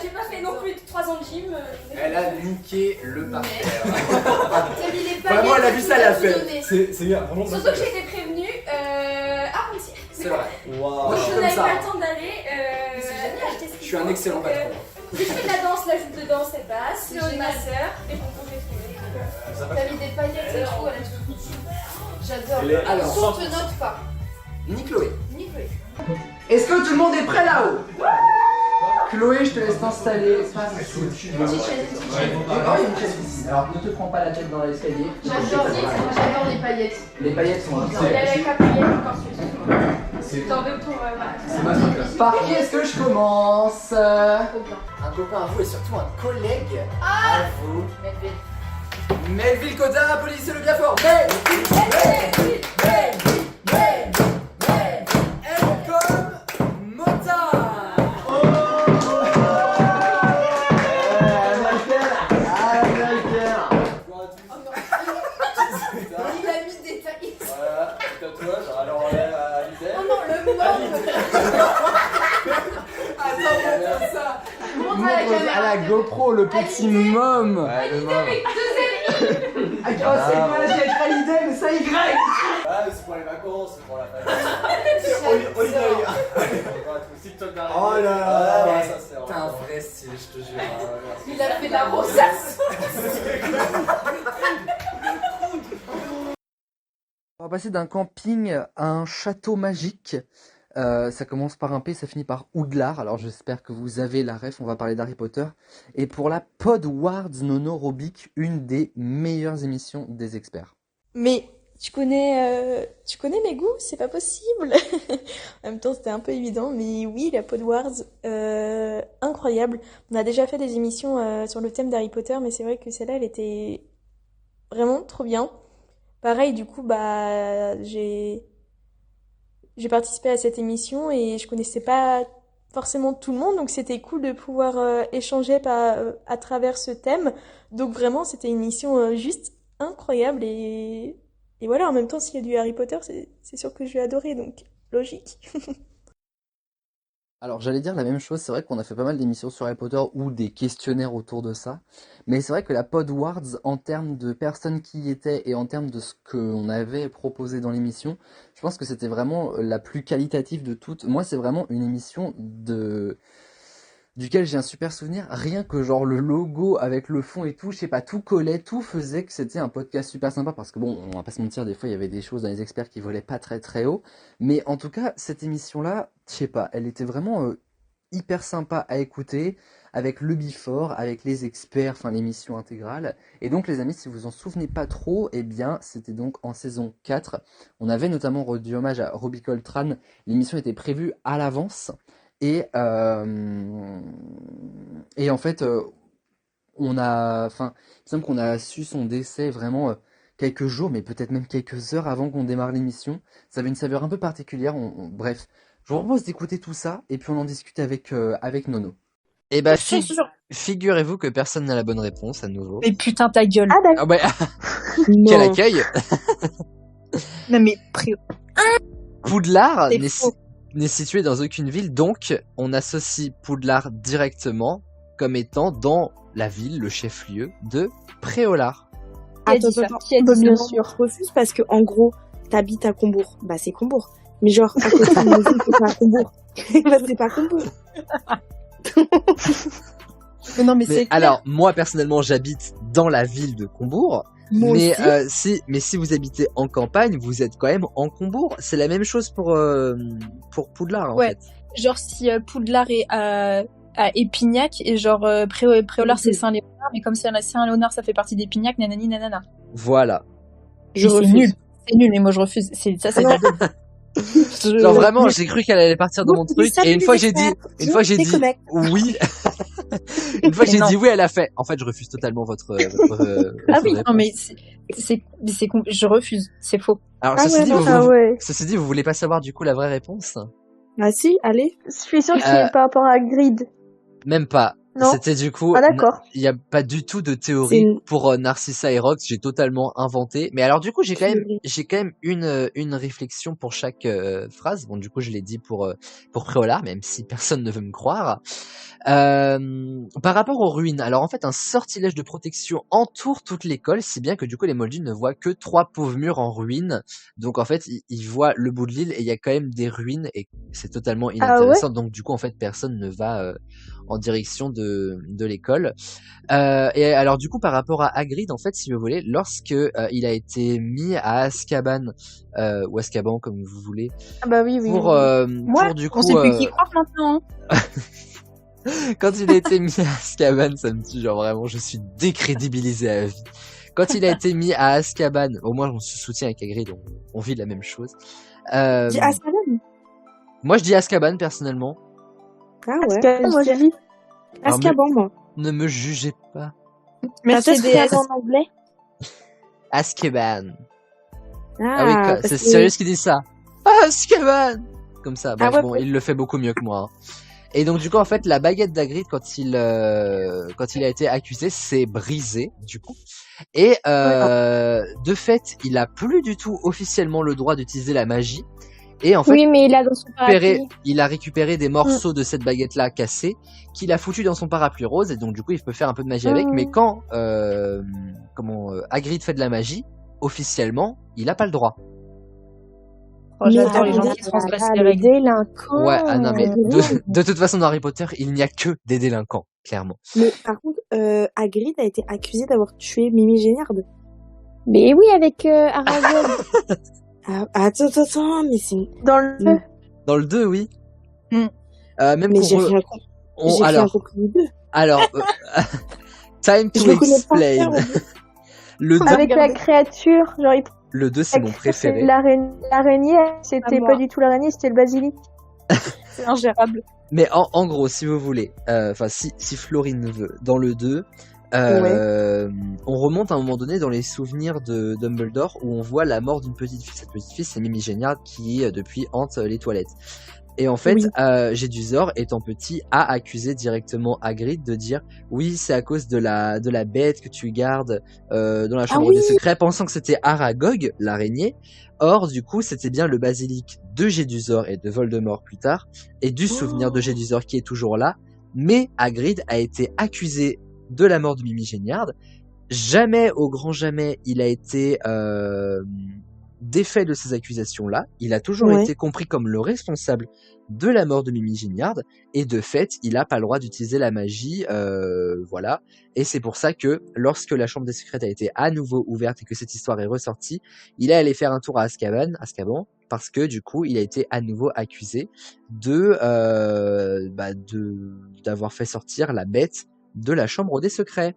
S9: j'ai pas fait non plus 3 ans de gym.
S19: Elle a niqué le parterre.
S9: T'as mis les paillettes.
S19: Vraiment, elle a vu ça, elle a
S9: tout
S19: fait.
S9: donné.
S18: C'est bien, vraiment.
S9: Surtout que j'ai été prévenue à réussir.
S19: C'est vrai.
S18: Waouh.
S19: Moi, je suis
S9: Je
S19: comme
S9: n'avais
S19: ça.
S9: pas le temps d'aller acheter ce
S19: Je
S9: qu'il
S19: suis un
S9: faut.
S19: excellent
S9: Donc,
S19: patron.
S9: J'ai fait de la danse, la joute de danse, elle passe. J'ai ma sœur, et bon, j'ai trouvé. T'as mis des paillettes et tout, elle a tout. J'adore.
S19: Alors,
S9: Son te note pas.
S19: Ni Chloé.
S9: Ni Chloé.
S19: Est-ce que tout le monde est prêt là-haut? Chloé, je te laisse t'installer.
S9: Petite chaise, petite chaise.
S19: Oh, il y a une chaise ici. Alors, ne te prends pas la tête dans l'escalier.
S9: J'adore les paillettes.
S19: Les paillettes sont
S9: Il y a la capriette encore celui-ci. T'en veux pour
S19: Par qui est-ce que je commence?
S9: Copain.
S19: Un copain à vous et surtout un collègue
S9: Ah
S19: à vous.
S9: Melville.
S19: Melville Cotard, applaudissez le bien fort. Melville. Elle comme motard.
S9: Il a mis des tailles.
S18: Voilà, tatouage, alors à l'idée.
S9: Oh non, le môme.
S19: Attends, ça.
S9: Montre à la caméra.
S12: À la GoPro, le petit môme.
S19: Ouais, le môme.
S9: Avec 2 L.
S19: Ah, c'est image avec validé, mais ça Y.
S18: Ah, c'est pour les vacances, c'est pour la famille.
S19: Oh là
S18: là.
S19: là.
S18: Ça, c'est
S19: T'as un vrai style, je te jure.
S9: Il a fait de la rosace.
S12: On va passer d'un camping à un château magique. Ça commence par un P, ça finit par Oudlar. Alors j'espère que vous avez la ref, on va parler d'Harry Potter. Et pour la Podwards Nono Robic, une des meilleures émissions des experts.
S17: Mais tu connais mes goûts, c'est pas possible. En même temps, c'était un peu évident, mais oui, la Podwards, incroyable. On a déjà fait des émissions sur le thème d'Harry Potter, mais c'est vrai que celle-là, elle était vraiment trop bien. Pareil, du coup, j'ai participé à cette émission et je connaissais pas forcément tout le monde, donc c'était cool de pouvoir échanger à travers ce thème. Donc vraiment, c'était une émission juste incroyable et voilà, en même temps, s'il y a du Harry Potter, c'est sûr que je vais adorer, donc logique.
S12: Alors j'allais dire la même chose, c'est vrai qu'on a fait pas mal d'émissions sur Harry Potter ou des questionnaires autour de ça, mais c'est vrai que la Podwards, en termes de personnes qui y étaient et en termes de ce qu'on avait proposé dans l'émission, je pense que c'était vraiment la plus qualitative de toutes. Moi c'est vraiment une émission duquel j'ai un super souvenir, rien que genre le logo avec le fond et tout, je sais pas, tout collait, tout faisait que c'était un podcast super sympa, parce que bon, on va pas se mentir, des fois il y avait des choses dans les experts qui volaient pas très très haut, mais en tout cas, cette émission-là, je sais pas, elle était vraiment hyper sympa à écouter,
S1: avec le Before, avec les experts, enfin l'émission intégrale. Et donc les amis, si vous en souvenez pas trop, eh bien c'était donc en saison 4. On avait notamment rendu hommage à Robbie Coltrane. L'émission était prévue à l'avance. Et en fait, il me semble qu'on a su son décès vraiment quelques jours, mais peut-être même quelques heures avant qu'on démarre l'émission. Ça avait une saveur un peu particulière. Bref, je vous propose d'écouter tout ça et puis on en discute avec Nono. Et bah, figurez-vous que personne n'a la bonne réponse à nouveau.
S14: Mais putain, ta gueule.
S1: Ah ouais. Quel accueil.
S14: Non mais
S1: Poudlard n'est situé dans aucune ville, donc on associe Poudlard directement comme étant dans la ville, le chef-lieu de Préolard.
S14: Attends, bien sûr. Je refuse parce que en gros, t'habites à Combourg. Bah c'est Combourg. Mais genre à côté de maison, c'est pas Combourg. Bah c'est pas Combourg. Non mais c'est clair.
S1: Alors moi personnellement, j'habite dans la ville de Combourg. Mais si vous habitez en campagne, vous êtes quand même en Combourg. C'est la même chose pour Poudlard en fait.
S14: Genre si Poudlard est à Épignac et genre Préolard c'est Saint-Léonard, mais comme c'est Saint-Léonard ça fait partie d'Épignac, nanani nanana.
S1: Voilà.
S14: C'est nul, mais moi je refuse. C'est pas
S1: Genre vraiment, j'ai cru qu'elle allait partir dans mon truc et une fois que j'ai dit oui, une fois que j'ai dit oui, elle a fait. En fait, je refuse totalement votre
S14: ah oui, non mais je refuse, c'est faux.
S1: Alors ceci dit, vous voulez pas savoir du coup la vraie réponse?
S14: Ah si, allez.
S5: Je suis sûre que c'est par rapport à Grid.
S1: Même pas.
S5: Non.
S1: C'était du coup, il n'y a pas du tout de théorie pour Narcissa et Rox, j'ai totalement inventé. Mais alors du coup, j'ai quand même une réflexion pour chaque phrase. Bon, du coup, je l'ai dit pour Préolard, même si personne ne veut me croire. Par rapport aux ruines, alors en fait, un sortilège de protection entoure toute l'école, si bien que du coup, les Moldus ne voient que 3 pauvres murs en ruine. Donc en fait, ils voient le bout de l'île et il y a quand même des ruines et c'est totalement inintéressant. Donc du coup, en fait, personne ne va en direction de l'école. Et alors du coup par rapport à Hagrid, en fait, si vous voulez, lorsque il a été mis à Azkaban ou Azkaban comme vous voulez.
S5: Ah bah oui.
S1: Pour du coup.
S14: On sait plus qui croire maintenant.
S1: Quand il a été mis à Azkaban, ça me tue, genre vraiment, je suis décrédibilisé à vie. Quand il a été mis à Azkaban, au moins on se soutient avec Hagrid, on vit la même chose.
S14: Azkaban.
S1: Moi je dis Azkaban personnellement.
S14: Ah ouais.
S5: Azkaban, moi je dis
S14: Azkaban, moi.
S1: Ne me jugez pas.
S14: Mais c'est des en anglais.
S1: Azkaban. Ah oui, c'est Sirius qui dit ça. Azkaban. Comme ça. Bref, bon, il le fait beaucoup mieux que moi. Et donc du coup en fait la baguette d'Hagrid quand il a été accusé s'est brisée du coup et de fait il a plus du tout officiellement le droit d'utiliser la magie et en fait
S5: mais il a dans son parapluie.
S1: Il a récupéré des morceaux de cette baguette là cassée qu'il a foutu dans son parapluie rose et donc du coup il peut faire un peu de magie avec mais quand Hagrid fait de la magie officiellement il a pas le droit.
S14: Oh, j'adore les gens qui transgressent les règles.
S5: Délinquants.
S1: Ouais, non mais de toute façon dans Harry Potter, il n'y a que des délinquants, clairement.
S14: Mais par contre, Hagrid a été accusé d'avoir tué Mimi Géniard.
S5: Mais oui, avec Aragorn.
S14: Attends, mais c'est
S5: dans le 2.
S1: Dans le 2, oui. Même
S14: mais j'ai rien compris.
S1: Alors, time to explain.
S5: Le 2 avec la créature, genre
S1: le 2, c'est mon préféré.
S5: L'araignée, c'était pas du tout l'araignée, c'était le basilic.
S14: C'est ingérable.
S1: Mais en gros, si vous voulez, si Florine veut, dans le 2, on remonte à un moment donné dans les souvenirs de Dumbledore où on voit la mort d'une petite fille. Cette petite fille, c'est Mimi Géniard qui, depuis, hante les toilettes. Et en fait, Jedusor, étant petit, a accusé directement Hagrid de dire oui, c'est à cause de la bête que tu gardes dans la chambre des secrets, pensant que c'était Aragog, l'araignée. Or, du coup, c'était bien le basilic de Jedusor et de Voldemort plus tard, et du souvenir de Jedusor qui est toujours là. Mais Hagrid a été accusé de la mort de Mimi Géniard. Jamais, au grand jamais, il a été défait de ces accusations-là. Il a toujours été compris comme le responsable de la mort de Mimi Géniard, et de fait, il a pas le droit d'utiliser la magie, voilà. Et c'est pour ça que, lorsque la chambre des secrets a été à nouveau ouverte et que cette histoire est ressortie, il est allé faire un tour à Azkaban,
S12: parce que du coup, il a été à nouveau accusé d'avoir fait sortir la bête de la chambre des secrets.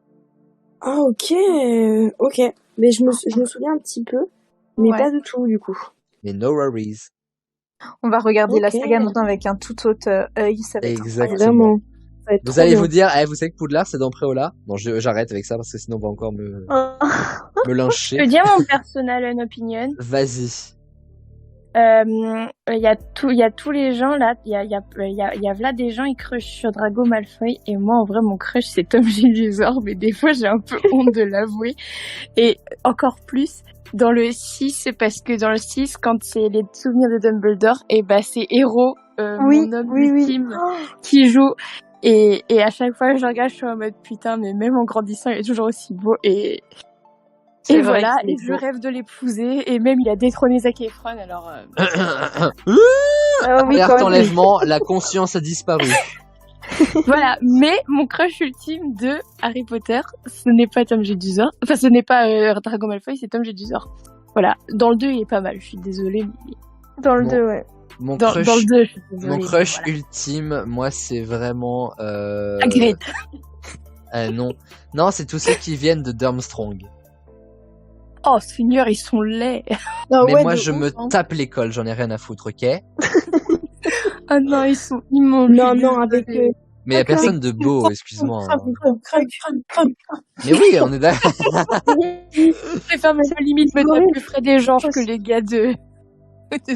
S14: Ah, ok. Ok. Mais je me souviens un petit peu, mais
S17: Ouais.
S14: pas du tout, du coup.
S12: Mais no worries.
S17: On va regarder la
S14: Ok.
S17: saga maintenant avec un tout autre œil, ça va être incroyable.
S12: Exactement.
S14: Vraiment. Ça va être
S12: Vous
S14: trop
S12: allez
S14: bien.
S12: vous dire, vous savez que Poudlard c'est dans Préola? Non, j'arrête avec ça parce que sinon on va encore me
S2: Je
S12: lyncher.
S2: peux dire mon personal opinion.
S12: Vas-y.
S2: Il y a tous les gens là, il y a là des gens ils crushent sur Drago Malfoy et moi en vrai mon crush c'est Tom Jedusor mais des fois j'ai un peu honte de l'avouer et encore plus dans le 6 c'est parce que dans le 6 quand c'est les souvenirs de Dumbledore et bah c'est Héros mon homme ultime qui joue et à chaque fois que je regarde je suis en mode putain mais même en grandissant il est toujours aussi beau et
S17: C'est vrai
S2: voilà,
S17: qu'il est
S2: et je
S17: beau.
S2: rêve de l'épouser, et même il a détrôné Zac Efron, alors...
S12: Alerte enlèvement, la conscience a disparu.
S2: Voilà, mais mon crush ultime de Harry Potter, ce n'est pas Tom Jedusor, enfin ce n'est pas Drago Malfoy, c'est Tom Jedusor. Voilà, dans le 2 il est pas mal, je suis désolée, mais...
S17: Dans le
S12: Bon.
S17: 2, ouais.
S12: Mon
S2: Dans
S12: crush,
S2: le 2, je suis désolée.
S12: mon
S2: mais
S12: crush
S2: voilà.
S12: ultime, moi c'est vraiment...
S2: Hagrid.
S12: Non, c'est tous ceux qui viennent de Durmstrang.
S2: Oh, Seigneur, ils sont laids.
S12: Mais moi je me tape l'école, j'en ai rien à foutre, ok?
S2: Ah non, ils sont immondes.
S14: Non, avec...
S12: Mais y a personne de beau, excuse-moi.
S14: Crème.
S12: Mais oui, on est d'accord.
S2: Je préfère même limite me taper Fred et Georges que les gars de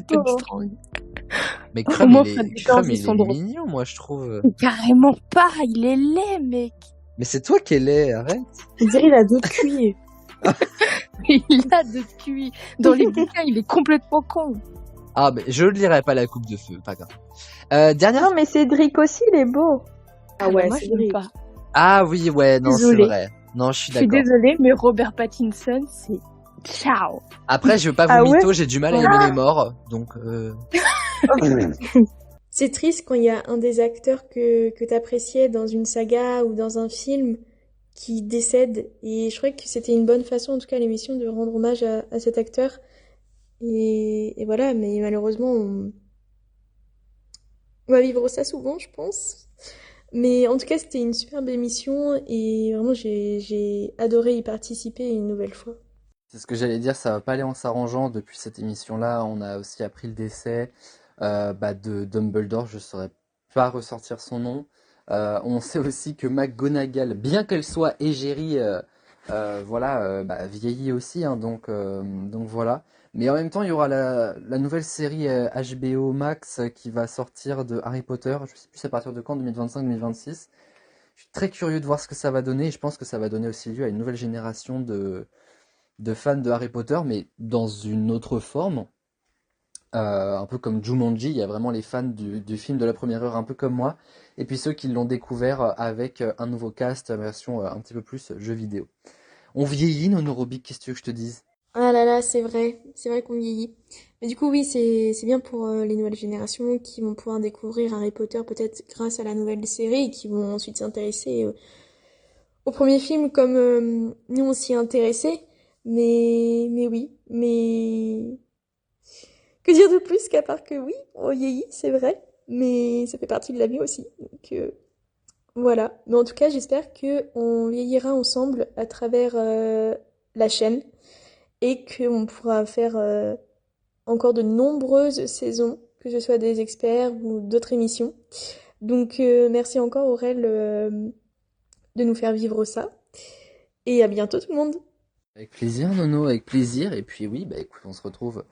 S2: Durmstrang.
S12: Mais
S2: Au
S12: Crumb,
S2: moins,
S12: il
S2: Fred et
S12: est,
S2: Georges,
S12: Crumb,
S2: ils
S12: il
S2: sont
S12: est
S2: drôles.
S12: mignon, moi je trouve.
S2: Carrément pas, il est laid, mec.
S12: Mais c'est toi qui es laid, arrête.
S14: Je dirais il a deux cuits.
S2: Il a de QI. Dans les bouquins, il est complètement con.
S12: Ah, mais je ne lirai pas la coupe de feu, pas grave. Dernière.
S17: Non, mais Cédric aussi, il est beau.
S14: Ah ouais,
S2: moi,
S14: c'est
S2: je l'aime pas.
S12: Ah oui, ouais, non, c'est
S2: Désolée.
S12: vrai. Non, je suis
S2: Je suis
S12: d'accord.
S2: désolée, mais Robert Pattinson, c'est ciao.
S12: Après, je veux pas vous
S17: Ah ouais
S12: mytho, j'ai du mal à aimer les morts, donc.
S14: C'est triste quand il y a un des acteurs que t'appréciais dans une saga ou dans un film qui décède. Et je crois que c'était une bonne façon, en tout cas à l'émission, de rendre hommage à cet acteur. Et voilà, mais malheureusement, on va vivre ça souvent, je pense. Mais en tout cas, c'était une superbe émission et vraiment, j'ai adoré y participer une nouvelle fois.
S1: C'est ce que j'allais dire, ça va pas aller en s'arrangeant. Depuis cette émission-là, on a aussi appris le décès de Dumbledore, je saurais pas ressortir son nom. On sait aussi que McGonagall, bien qu'elle soit égérie, vieillit aussi, hein, donc voilà. Mais en même temps, il y aura la nouvelle série HBO Max qui va sortir de Harry Potter. Je sais plus à partir de quand, 2025-2026. Je suis très curieux de voir ce que ça va donner. Et je pense que ça va donner aussi lieu à une nouvelle génération de fans de Harry Potter, mais dans une autre forme. Un peu comme Jumanji, il y a vraiment les fans du film de la première heure, un peu comme moi. Et puis ceux qui l'ont découvert avec un nouveau cast, version un petit peu plus jeu vidéo. On vieillit, Nono Robic, qu'est-ce que tu veux que je te dise?
S14: Ah là là, c'est vrai qu'on vieillit. Mais du coup, oui, c'est bien pour les nouvelles générations qui vont pouvoir découvrir Harry Potter peut-être grâce à la nouvelle série et qui vont ensuite s'intéresser au premier film comme nous on s'y intéressait. Mais oui, mais que dire de plus qu'à part que oui, on vieillit, c'est vrai, mais ça fait partie de la vie aussi. Donc voilà. Mais en tout cas, j'espère que on vieillira ensemble à travers la chaîne. Et qu'on pourra faire encore de nombreuses saisons, que ce soit des experts ou d'autres émissions. Donc merci encore Aurel de nous faire vivre ça. Et à bientôt tout le monde.
S1: Avec plaisir Nono, avec plaisir. Et puis oui, écoute, on se retrouve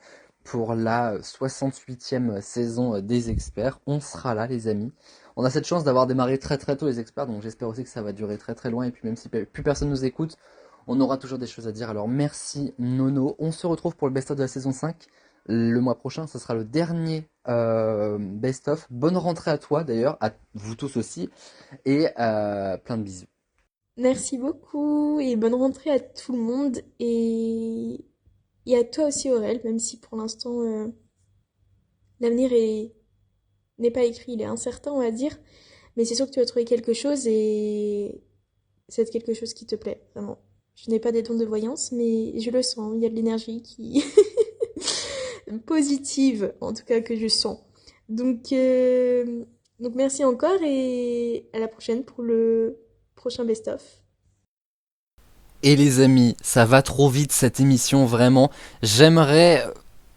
S1: pour la 68e saison des experts. On sera là les amis. On a cette chance d'avoir démarré très très tôt les experts, donc j'espère aussi que ça va durer très très loin. Et puis même si plus personne nous écoute, on aura toujours des choses à dire. Alors merci Nono. On se retrouve pour le best-of de la saison 5. Le mois prochain, ce sera le dernier best-of. Bonne rentrée à toi d'ailleurs, à vous tous aussi. Et plein de bisous.
S14: Merci beaucoup et bonne rentrée à tout le monde. Et à toi aussi Aurel, même si pour l'instant l'avenir n'est pas écrit, il est incertain on va dire. Mais c'est sûr que tu vas trouver quelque chose et c'est quelque chose qui te plaît, vraiment. Je n'ai pas des dons de voyance, mais je le sens. Il y a de l'énergie qui positive, en tout cas que je sens. Donc merci encore et à la prochaine pour le prochain best-of.
S1: Et les amis, ça va trop vite cette émission, vraiment. J'aimerais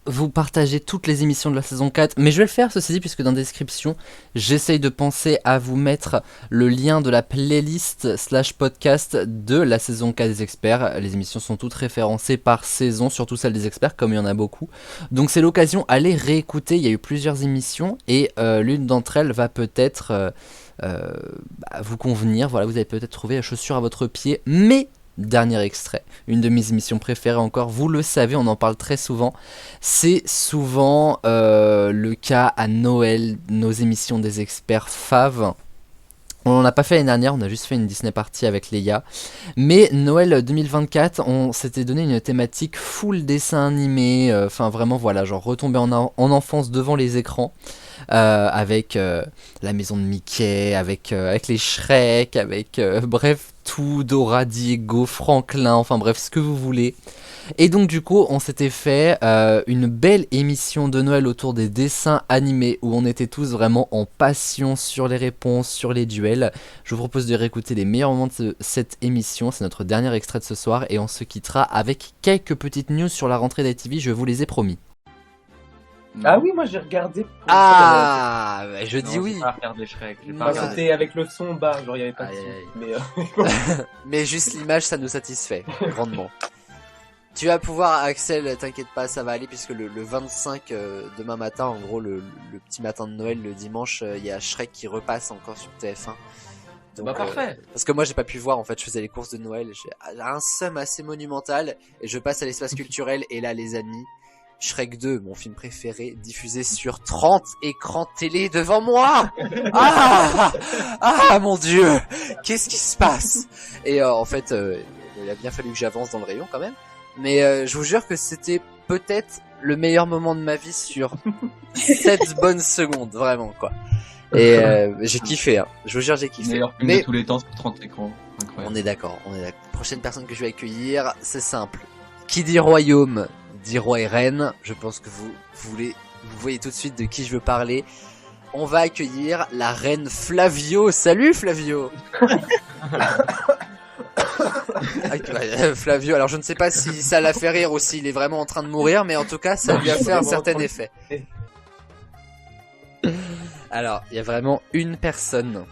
S1: vous partager toutes les émissions de la saison 4, mais je vais le faire ceci dit, puisque dans la description, j'essaye de penser à vous mettre le lien de la playlist / podcast de la saison 4 des experts. Les émissions sont toutes référencées par saison, surtout celles des experts, comme il y en a beaucoup. Donc c'est l'occasion, allez réécouter, il y a eu plusieurs émissions, et l'une d'entre elles va peut-être vous convenir. Voilà, vous allez peut-être trouver la chaussure à votre pied, mais... Dernier extrait, une de mes émissions préférées encore, vous le savez, on en parle très souvent, c'est souvent le cas à Noël, nos émissions des experts faves. On l'a pas fait l'année dernière, on a juste fait une Disney Party avec Léa. Mais Noël 2024, on s'était donné une thématique full dessin animé, enfin vraiment voilà, genre retomber en enfance devant les écrans. Avec la maison de Mickey, avec les Shrek, avec bref tout, Dora, Diego, Franklin, enfin bref ce que vous voulez. Et donc du coup on s'était fait une belle émission de Noël autour des dessins animés où on était tous vraiment en passion sur les réponses, sur les duels. Je vous propose de réécouter les meilleurs moments de cette émission, c'est notre dernier extrait de ce soir et on se quittera avec quelques petites news sur la rentrée d'ITV, je vous les ai promis.
S11: Ah oui, moi j'ai regardé.
S1: Ah, je dis oui.
S11: J'ai pas regardé Shrek. C'était avec le son bas, genre il y avait pas de son. Mais,
S1: mais juste l'image, ça nous satisfait grandement. Tu vas pouvoir, Axel, t'inquiète pas, ça va aller puisque le 25 demain matin, en gros le petit matin de Noël, le dimanche, il y a Shrek qui repasse encore sur TF1. Donc,
S11: bah parfait.
S1: Parce que moi j'ai pas pu voir en fait, je faisais les courses de Noël, j'ai un seum assez monumental et je passe à l'espace culturel et là les amis. Shrek 2, mon film préféré, diffusé sur 30 écrans télé devant moi. Ah mon dieu, qu'est-ce qui se passe? Et en fait, il a bien fallu que j'avance dans le rayon quand même. Mais je vous jure que c'était peut-être le meilleur moment de ma vie sur 7 bonnes secondes, vraiment quoi. Et j'ai kiffé, hein. Je vous jure j'ai kiffé.
S20: Meilleur film de tous les temps sur 30 écrans. Incroyable.
S1: On est d'accord. Prochaine personne que je vais accueillir, c'est simple. Qui dit royaume dit roi et reine, je pense que vous voyez tout de suite de qui je veux parler. On va accueillir la reine Flavio. Salut Flavio. Flavio, alors je ne sais pas si ça l'a fait rire ou s'il est vraiment en train de mourir, mais en tout cas ça lui a fait un certain effet. Alors, il y a vraiment une personne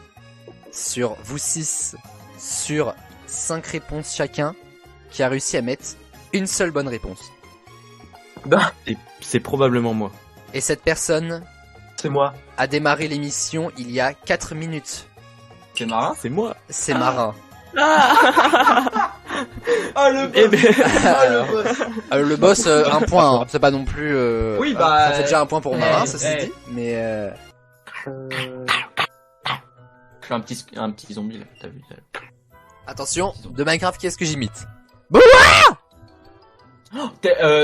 S1: sur vous 6, sur 5 réponses chacun, qui a réussi à mettre une seule bonne réponse.
S20: C'est probablement moi.
S1: Et cette personne,
S11: c'est moi,
S1: a démarré l'émission il y a 4 minutes.
S20: C'est Marin? C'est moi.
S1: C'est Marin.
S11: Ah le boss.
S1: Le boss, un point, hein. C'est pas non plus...
S11: oui bah...
S1: ça fait déjà un point pour Marin, ça c'est dit, mais...
S20: Je fais un petit zombie là, t'as vu.
S1: Attention, de Minecraft, qui est-ce que j'imite?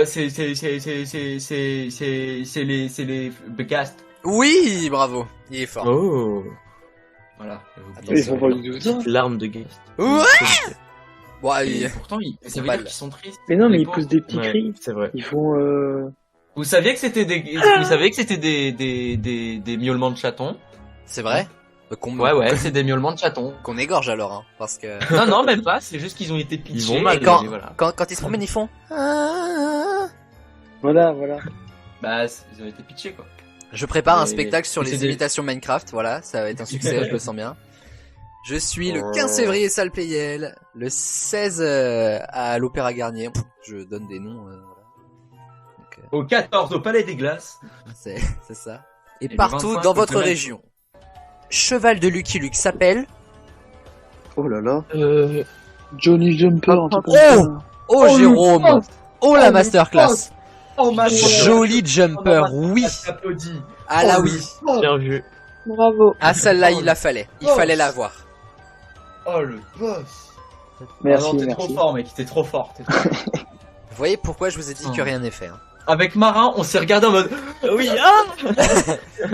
S20: C'est les Begast.
S1: Oui, bravo, il est fort.
S20: Oh. Voilà.
S15: Ils sont pas du tout ça.
S20: L'arme de Geist.
S1: Ouais. Ouais.
S20: Pourtant, ça veut dire qu'ils sont tristes.
S15: Mais non, mais ils poussent des petits cris.
S20: C'est vrai.
S15: Ils font.
S20: Vous saviez que c'était des miaulements de chatons?
S1: C'est vrai?
S20: Ouais, c'est des miaulements de chatons.
S1: Qu'on égorge alors, hein, parce que...
S20: Non, même pas, c'est juste qu'ils ont été pitchés.
S1: Ils vont mal, et voilà. Quand ils se promènent, ils font...
S15: Voilà.
S20: Bah, ils ont été pitchés, quoi.
S1: Je prépare un spectacle sur les imitations Minecraft, voilà, ça va être un succès, je le sens bien. Je suis le 15 février salle Playel, le 16 à l'Opéra Garnier, je donne des noms, voilà. Donc,
S20: au 14 au Palais des Glaces.
S1: C'est ça. Et partout dans votre région. Cheval de Lucky Luke s'appelle...
S15: Oh là là. Johnny Jumper, en tout cas.
S1: Oh Jérôme. Oh la masterclass.
S11: Oh ma
S1: joli jumper, oui. Ah là oui.
S20: Bien vu.
S5: Bravo.
S1: Ah celle-là il la fallait. Il fallait la voir.
S20: Oh le boss.
S15: Merci,
S20: t'es trop fort mec, t'es trop fort.
S1: Vous voyez pourquoi je vous ai dit que rien n'est fait. Hein.
S20: Avec Marin, on s'est regardé en mode oui,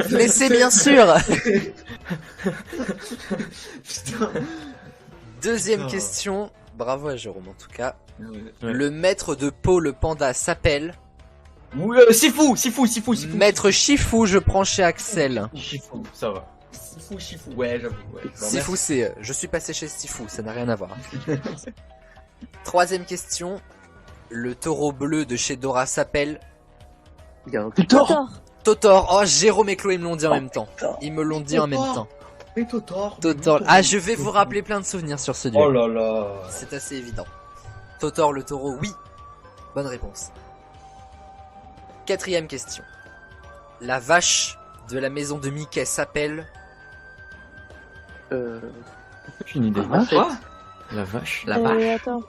S1: mais c'est bien sûr.
S20: Putain.
S1: Deuxième question. Bravo à Jérôme en tout cas. Le maître de Pau le panda s'appelle...
S20: Sifu.
S1: Maître Shifu, je prends chez Axel.
S20: Shifu, ça va. Shifu, ouais, j'avoue. Ouais,
S1: Sifu, c'est je suis passé chez Sifu, ça n'a rien à voir. Troisième question. Le taureau bleu de chez Dora s'appelle Totor. Oh, Jérôme et Chloé me l'ont dit en même temps. Ils me l'ont dit en même temps. Totor. Ah, je vais vous rappeler plein de souvenirs sur ce duel.
S20: Oh là là.
S1: C'est assez évident. Totor le taureau, oui. Bonne réponse. Quatrième question. La vache de la maison de Mickey s'appelle
S20: Aucune idée.
S1: Quoi
S20: La vache.
S1: La vache.
S5: Attends.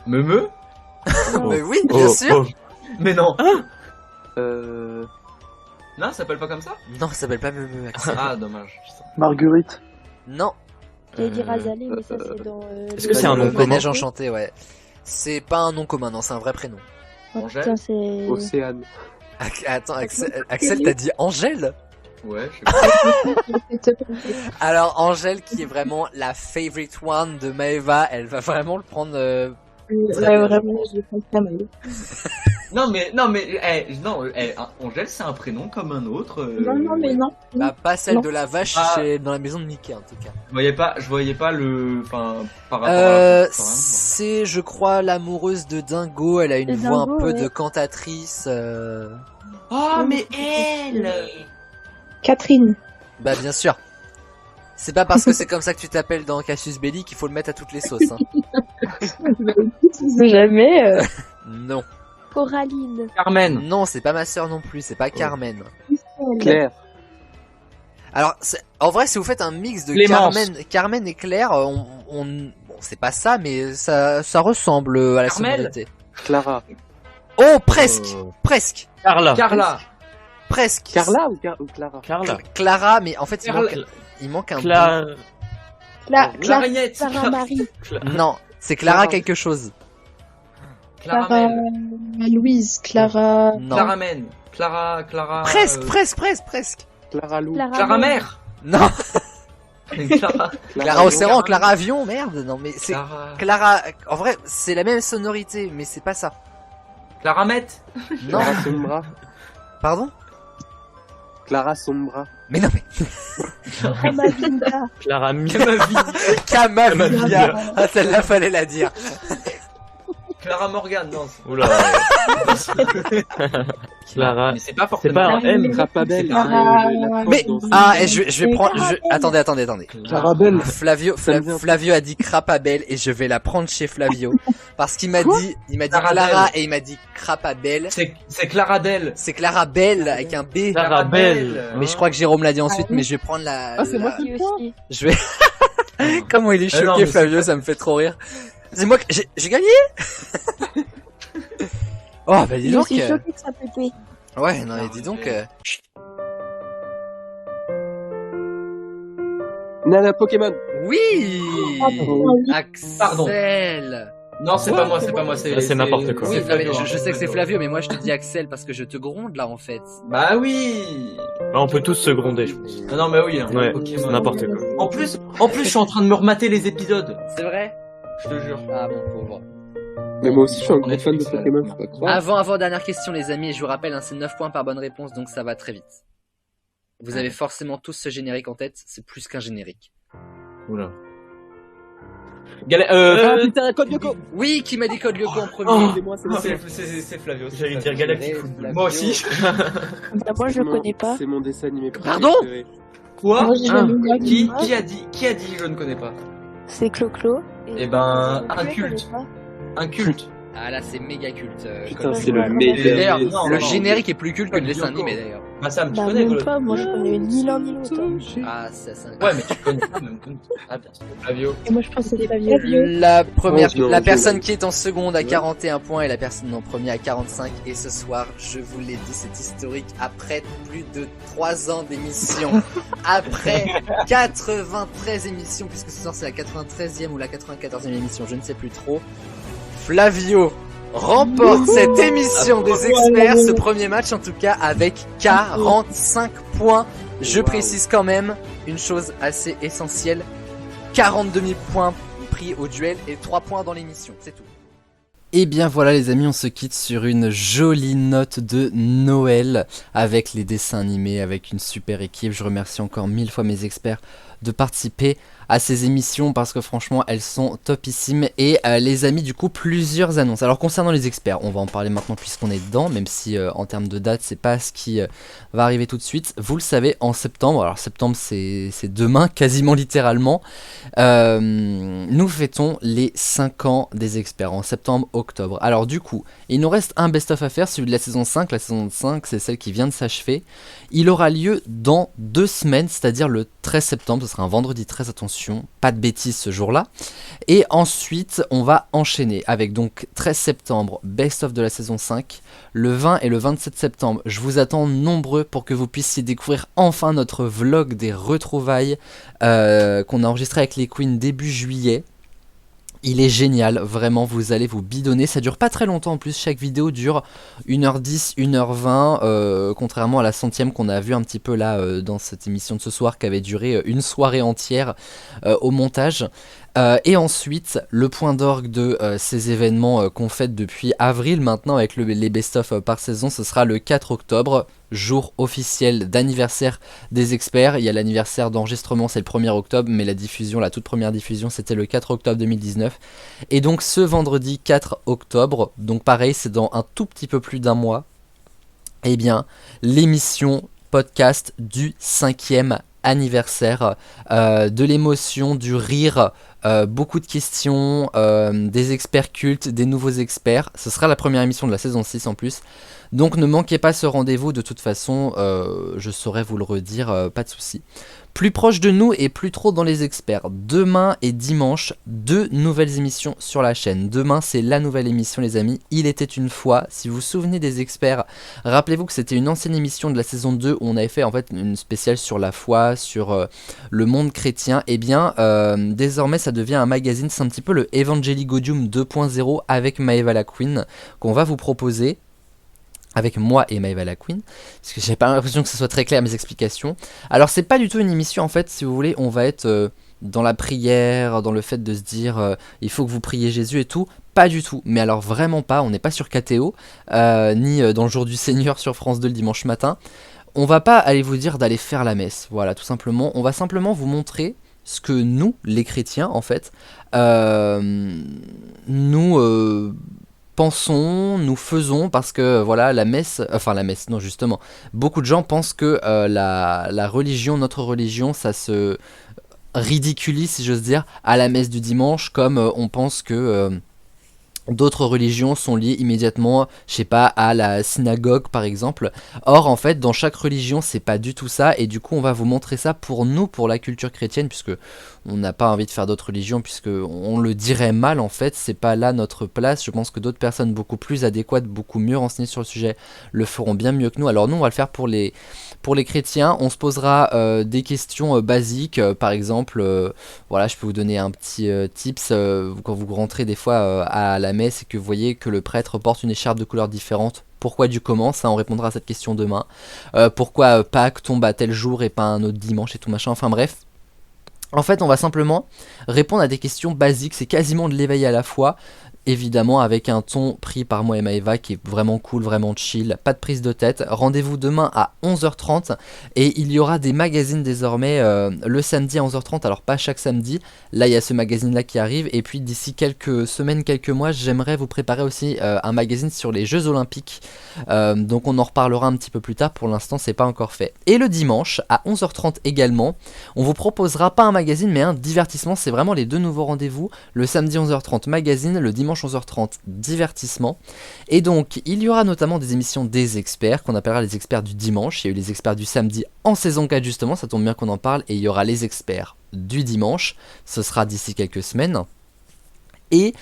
S20: Meumeu.
S1: Mais oui, bien sûr.
S20: Mais non. Non, ça s'appelle pas comme ça.
S1: Non, ça s'appelle pas Meumeu, Axel.
S20: Ah, dommage.
S15: Marguerite.
S1: Non.
S5: J'allais dire Azalée, mais ça c'est dans.
S20: Est-ce que c'est un nom commun?
S1: Neige enchantée, ouais. C'est pas un nom commun, non, c'est un vrai prénom.
S5: Oh, putain, c'est.
S15: Océane.
S1: Attends, Axel, t'as dit Angèle?
S20: Ouais, je sais pas.
S1: Alors, Angèle, qui est vraiment la favorite one de Maeva, elle va vraiment le prendre.
S3: Ouais, vraiment, je le prends pas mal.
S20: Angèle, c'est un prénom comme un autre.
S3: Non, mais non.
S1: Bah, pas celle
S3: Non.
S1: de la vache dans la maison de Mickey, en tout cas.
S20: Je voyais pas le. Enfin, par rapport à.
S1: C'est, je crois, l'amoureuse de Dingo. Elle a une voix un peu de cantatrice.
S20: Oh, mais elle!
S3: Catherine.
S1: Bah, bien sûr. C'est pas parce que c'est comme ça que tu t'appelles dans Cassius Belli qu'il faut le mettre à toutes les sauces. Hein.
S3: Bah, écoute, on sait jamais.
S1: Non.
S5: Coraline.
S20: Carmen.
S1: Non, c'est pas ma sœur non plus. C'est pas Carmen.
S15: Claire.
S1: Alors, en vrai, si vous faites un mix de Carmen et Claire, bon, c'est pas ça, mais ça ressemble à la
S20: Carmel.
S1: sonorité.
S15: Clara.
S1: Oh, presque, presque.
S20: Carla.
S1: Presque.
S15: Carla ou Clara?
S1: Clara, mais en fait, il manque un
S20: Clarinette.
S5: Clara Marie.
S1: Non, c'est Clara quelque chose.
S3: Clara Louise, Clara.
S1: Non.
S20: Claramen. Clara.
S1: Presque.
S15: Clara Lou.
S20: Clara Mère.
S1: Non.
S20: Clara.
S1: Clara Océan, Clara Avion, merde. Non, mais c'est
S20: Clara.
S1: Clara. En vrai, c'est la même sonorité, mais c'est pas ça.
S20: Clara Met.
S1: Non.
S15: Clara Sombra.
S1: Pardon?
S15: Clara Sombra.
S1: Mais non, mais.
S5: Kamavinda.
S16: Clara
S1: Kamavia. Ah, celle-là, fallait la dire.
S20: Clara Morgan, non.
S16: Oula. Clara.
S20: Mais c'est pas
S16: C'est pas un M.
S15: Rapabel.
S1: Mais et je vais prendre. Attendez.
S15: Clarabelle.
S1: Flavio a dit Crapabelle et je vais la prendre chez Flavio parce qu'il m'a dit Clara et il m'a dit Crapabelle.
S20: C'est Claradelle.
S1: C'est Clarabelle avec un B.
S16: Clarabelle.
S1: Mais je crois que Jérôme l'a dit ensuite, mais je vais prendre la.
S5: Ah, c'est moi qui aussi.
S1: Je vais. Comment il est choqué,
S20: non, mais
S1: Flavio, ça me fait trop rire. C'est moi que j'ai gagné. Oh bah dis
S5: Je
S1: donc.
S5: suis choquée que ça pépé.
S1: Ouais, non, et dis donc.
S15: Nana Pokémon.
S1: Oui. Axel.
S20: Pardon. Non, c'est pas moi,
S16: c'est n'importe quoi.
S1: Oui, non, mais je sais que c'est Flavio, mais moi je te dis Axel parce que je te gronde là en fait.
S20: Bah oui.
S16: Bah, on peut tous se gronder, je pense.
S20: Ah non, mais oui. Hein,
S16: Ouais,
S20: Pokémon.
S16: c'est n'importe quoi.
S20: En plus, je suis en train de me remater les épisodes.
S1: C'est vrai?
S20: Je te jure.
S1: Ah bon, pauvre.
S15: Mais moi aussi, je suis un grand fan de Pokémon, faut pas croire.
S1: Avant dernière question les amis, et je vous rappelle, hein, c'est 9 points par bonne réponse, donc ça va très vite. Vous avez forcément tous ce générique en tête, c'est plus qu'un générique.
S20: Oula.
S15: Putain, Code Lyoko.
S1: Oui, qui m'a dit Code Lyoko en premier?
S20: C'est Flavio.
S16: J'allais dire Galactic Football.
S20: Moi aussi.
S5: Moi je le connais pas.
S15: C'est mon dessin animé préféré.
S1: Pardon?
S20: Quoi?
S3: Moi, j'ai jamais regardé.
S20: Qui a dit je ne connais pas?
S5: C'est Clo-Clo.
S20: Eh ben,
S5: Clo-Clo,
S20: un
S5: je
S20: culte.
S5: connais pas.
S20: Un culte.
S1: Ah là, c'est méga culte.
S15: Putain, c'est le meilleur.
S1: D'ailleurs,
S20: Non,
S1: le
S20: non,
S1: générique est plus culte que le
S20: Code
S1: dessin
S20: Lyoko.
S1: animé d'ailleurs.
S20: Bah Sam, tu
S5: Bah
S20: connais
S5: même
S20: Code
S5: pas, moi je connais ni l'un ni l'autre.
S1: Ah, c'est ça.
S20: Ouais, mais tu connais pas même. Ah bien sûr. Flavio.
S5: Et moi je pense que c'est Flavio.
S1: La première,
S15: Oh, non,
S1: la
S15: je-
S1: personne qui est en seconde à 41 points et la personne en premier à 45. Et ce soir, je vous l'ai dit, c'est historique. Après plus de 3 ans d'émission, après 93 émissions, puisque ce soir c'est la 93e ou la 94e émission, je ne sais plus trop. Flavio remporte cette émission des experts, ce premier match en tout cas, avec 45 points. Je précise quand même une chose assez essentielle. 40 demi-points pris au duel et 3 points dans l'émission, c'est tout. Et bien voilà les amis, on se quitte sur une jolie note de Noël avec les dessins animés, avec une super équipe. Je remercie encore 1000 fois mes experts de participer à ces émissions parce que franchement elles sont topissimes. Et les amis, du coup, plusieurs annonces. Alors concernant les experts, on va en parler maintenant puisqu'on est dedans, même si en termes de date c'est pas ce qui va arriver tout de suite. Vous le savez, en septembre, alors septembre c'est demain quasiment littéralement, nous fêtons les 5 ans des experts en septembre-octobre. Alors du coup, il nous reste un best-of à faire, celui de la saison 5. La saison 5 c'est celle qui vient de s'achever. Il aura lieu dans 2 semaines, c'est-à-dire le 13 septembre, ce sera un vendredi 13, attention, pas de bêtises ce jour-là. Et ensuite, on va enchaîner avec donc 13 septembre, best-of de la saison 5. Le 20 et le 27 septembre, je vous attends nombreux pour que vous puissiez découvrir enfin notre vlog des retrouvailles qu'on a enregistré avec les Queens début juillet. Il est génial, vraiment, vous allez vous bidonner. Ça dure pas très longtemps en plus, chaque vidéo dure 1h10, 1h20, contrairement à la 100e qu'on a vu un petit peu là dans cette émission de ce soir qui avait duré une soirée entière au montage. Et ensuite, le point d'orgue de ces événements qu'on fête depuis avril maintenant avec les best-of par saison, ce sera le 4 octobre, jour officiel d'anniversaire des experts. Il y a l'anniversaire d'enregistrement, c'est le 1er octobre, mais la diffusion, la toute première diffusion, c'était le 4 octobre 2019. Et donc ce vendredi 4 octobre, donc pareil, c'est dans un tout petit peu plus d'un mois, eh bien, l'émission podcast du 5e anniversaire, de l'émotion, du rire, beaucoup de questions, des experts cultes, des nouveaux experts. Ce sera la première émission de la saison 6 en plus. Donc ne manquez pas ce rendez-vous, de toute façon, je saurais vous le redire, pas de souci. Plus proche de nous et plus trop dans les experts. Demain et dimanche, 2 nouvelles émissions sur la chaîne. Demain, c'est la nouvelle émission, les amis. Il était une fois. Si vous vous souvenez des experts, rappelez-vous que c'était une ancienne émission de la saison 2 où on avait fait en fait une spéciale sur la foi, sur le monde chrétien. Et bien, désormais, ça devient un magazine. C'est un petit peu le Evangelicodium 2.0 avec Maeva la Queen qu'on va vous proposer. Avec moi et Maeva la Queen, parce que j'ai pas l'impression que ce soit très clair mes explications. Alors c'est pas du tout une émission en fait, si vous voulez, on va être dans la prière, dans le fait de se dire il faut que vous priez Jésus et tout, pas du tout, mais alors vraiment pas, on n'est pas sur KTO, ni dans le jour du Seigneur sur France 2 le dimanche matin. On va pas aller vous dire d'aller faire la messe, voilà, tout simplement, on va simplement vous montrer ce que nous, les chrétiens en fait, pensons, nous faisons, parce que voilà, la messe, non justement, beaucoup de gens pensent que la religion, notre religion, ça se ridiculise, si j'ose dire, à la messe du dimanche, comme on pense que d'autres religions sont liées immédiatement, je sais pas, à la synagogue par exemple. Or en fait dans chaque religion c'est pas du tout ça, et du coup on va vous montrer ça pour nous, pour la culture chrétienne, puisque on n'a pas envie de faire d'autres religions, puisque on le dirait mal en fait, c'est pas là notre place. Je pense que d'autres personnes beaucoup plus adéquates, beaucoup mieux renseignées sur le sujet le feront bien mieux que nous. Alors nous on va le faire pour les chrétiens. On se posera des questions basiques, par exemple, voilà, je peux vous donner un petit tips, quand vous rentrez des fois à la messe et que vous voyez que le prêtre porte une écharpe de couleur différente. Pourquoi du comment, ça on répondra à cette question demain. Pourquoi Pâques tombe à tel jour et pas un autre dimanche et tout machin, enfin bref. En fait on va simplement répondre à des questions basiques, c'est quasiment de l'éveil à la fois. Évidemment avec un ton pris par moi et Maeva qui est vraiment cool, vraiment chill, pas de prise de tête. Rendez-vous demain à 11h30 et il y aura des magazines désormais le samedi à 11h30, alors pas chaque samedi, là il y a ce magazine là qui arrive, et puis d'ici quelques semaines, quelques mois, j'aimerais vous préparer aussi un magazine sur les Jeux Olympiques, donc on en reparlera un petit peu plus tard, pour l'instant c'est pas encore fait. Et le dimanche à 11h30 également, on vous proposera pas un magazine mais un divertissement, c'est vraiment les 2 nouveaux rendez-vous, le samedi 11h30 magazine, le dimanche 11h30 divertissement. Et donc il y aura notamment des émissions des experts qu'on appellera les experts du dimanche. Il y a eu les experts du samedi en saison 4 justement, ça tombe bien qu'on en parle, et il y aura les experts du dimanche, ce sera d'ici quelques semaines. Et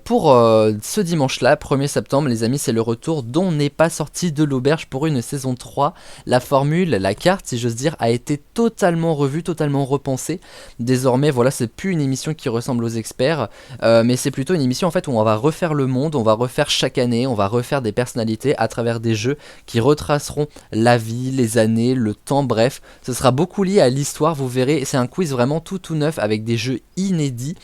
S1: pour ce dimanche-là, 1er septembre, les amis, c'est le retour d'On n'est pas sorti de l'auberge pour une saison 3. La formule, la carte, si j'ose dire, a été totalement revue, totalement repensée. Désormais, voilà, c'est plus une émission qui ressemble aux experts, mais c'est plutôt une émission en fait où on va refaire le monde, on va refaire chaque année, on va refaire des personnalités à travers des jeux qui retraceront la vie, les années, le temps, bref. Ce sera beaucoup lié à l'histoire, vous verrez, c'est un quiz vraiment tout neuf avec des jeux inédits.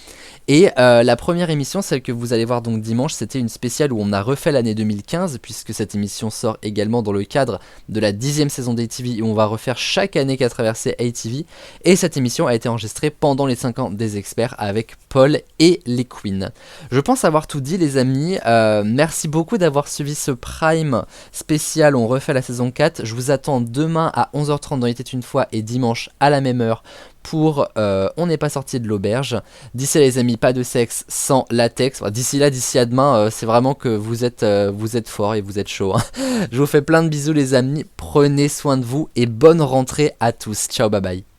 S1: Et la première première émission, celle que vous allez voir donc dimanche, c'était une spéciale où on a refait l'année 2015, puisque cette émission sort également dans le cadre de la 10e saison d'ATV, où on va refaire chaque année qu'a traversé ATV. Et cette émission a été enregistrée pendant les 5 ans des experts avec Paul et les Queens. Je pense avoir tout dit les amis, merci beaucoup d'avoir suivi ce Prime spécial, on refait la saison 4. Je vous attends demain à 11h30 dans Il était une fois et dimanche à la même heure pour On n'est pas sorti de l'auberge. D'ici là les amis, pas de sexe sans latex. Enfin, d'ici là, d'ici à demain, c'est vraiment que vous êtes forts et vous êtes chauds. Hein. Je vous fais plein de bisous les amis, prenez soin de vous et bonne rentrée à tous. Ciao, bye bye.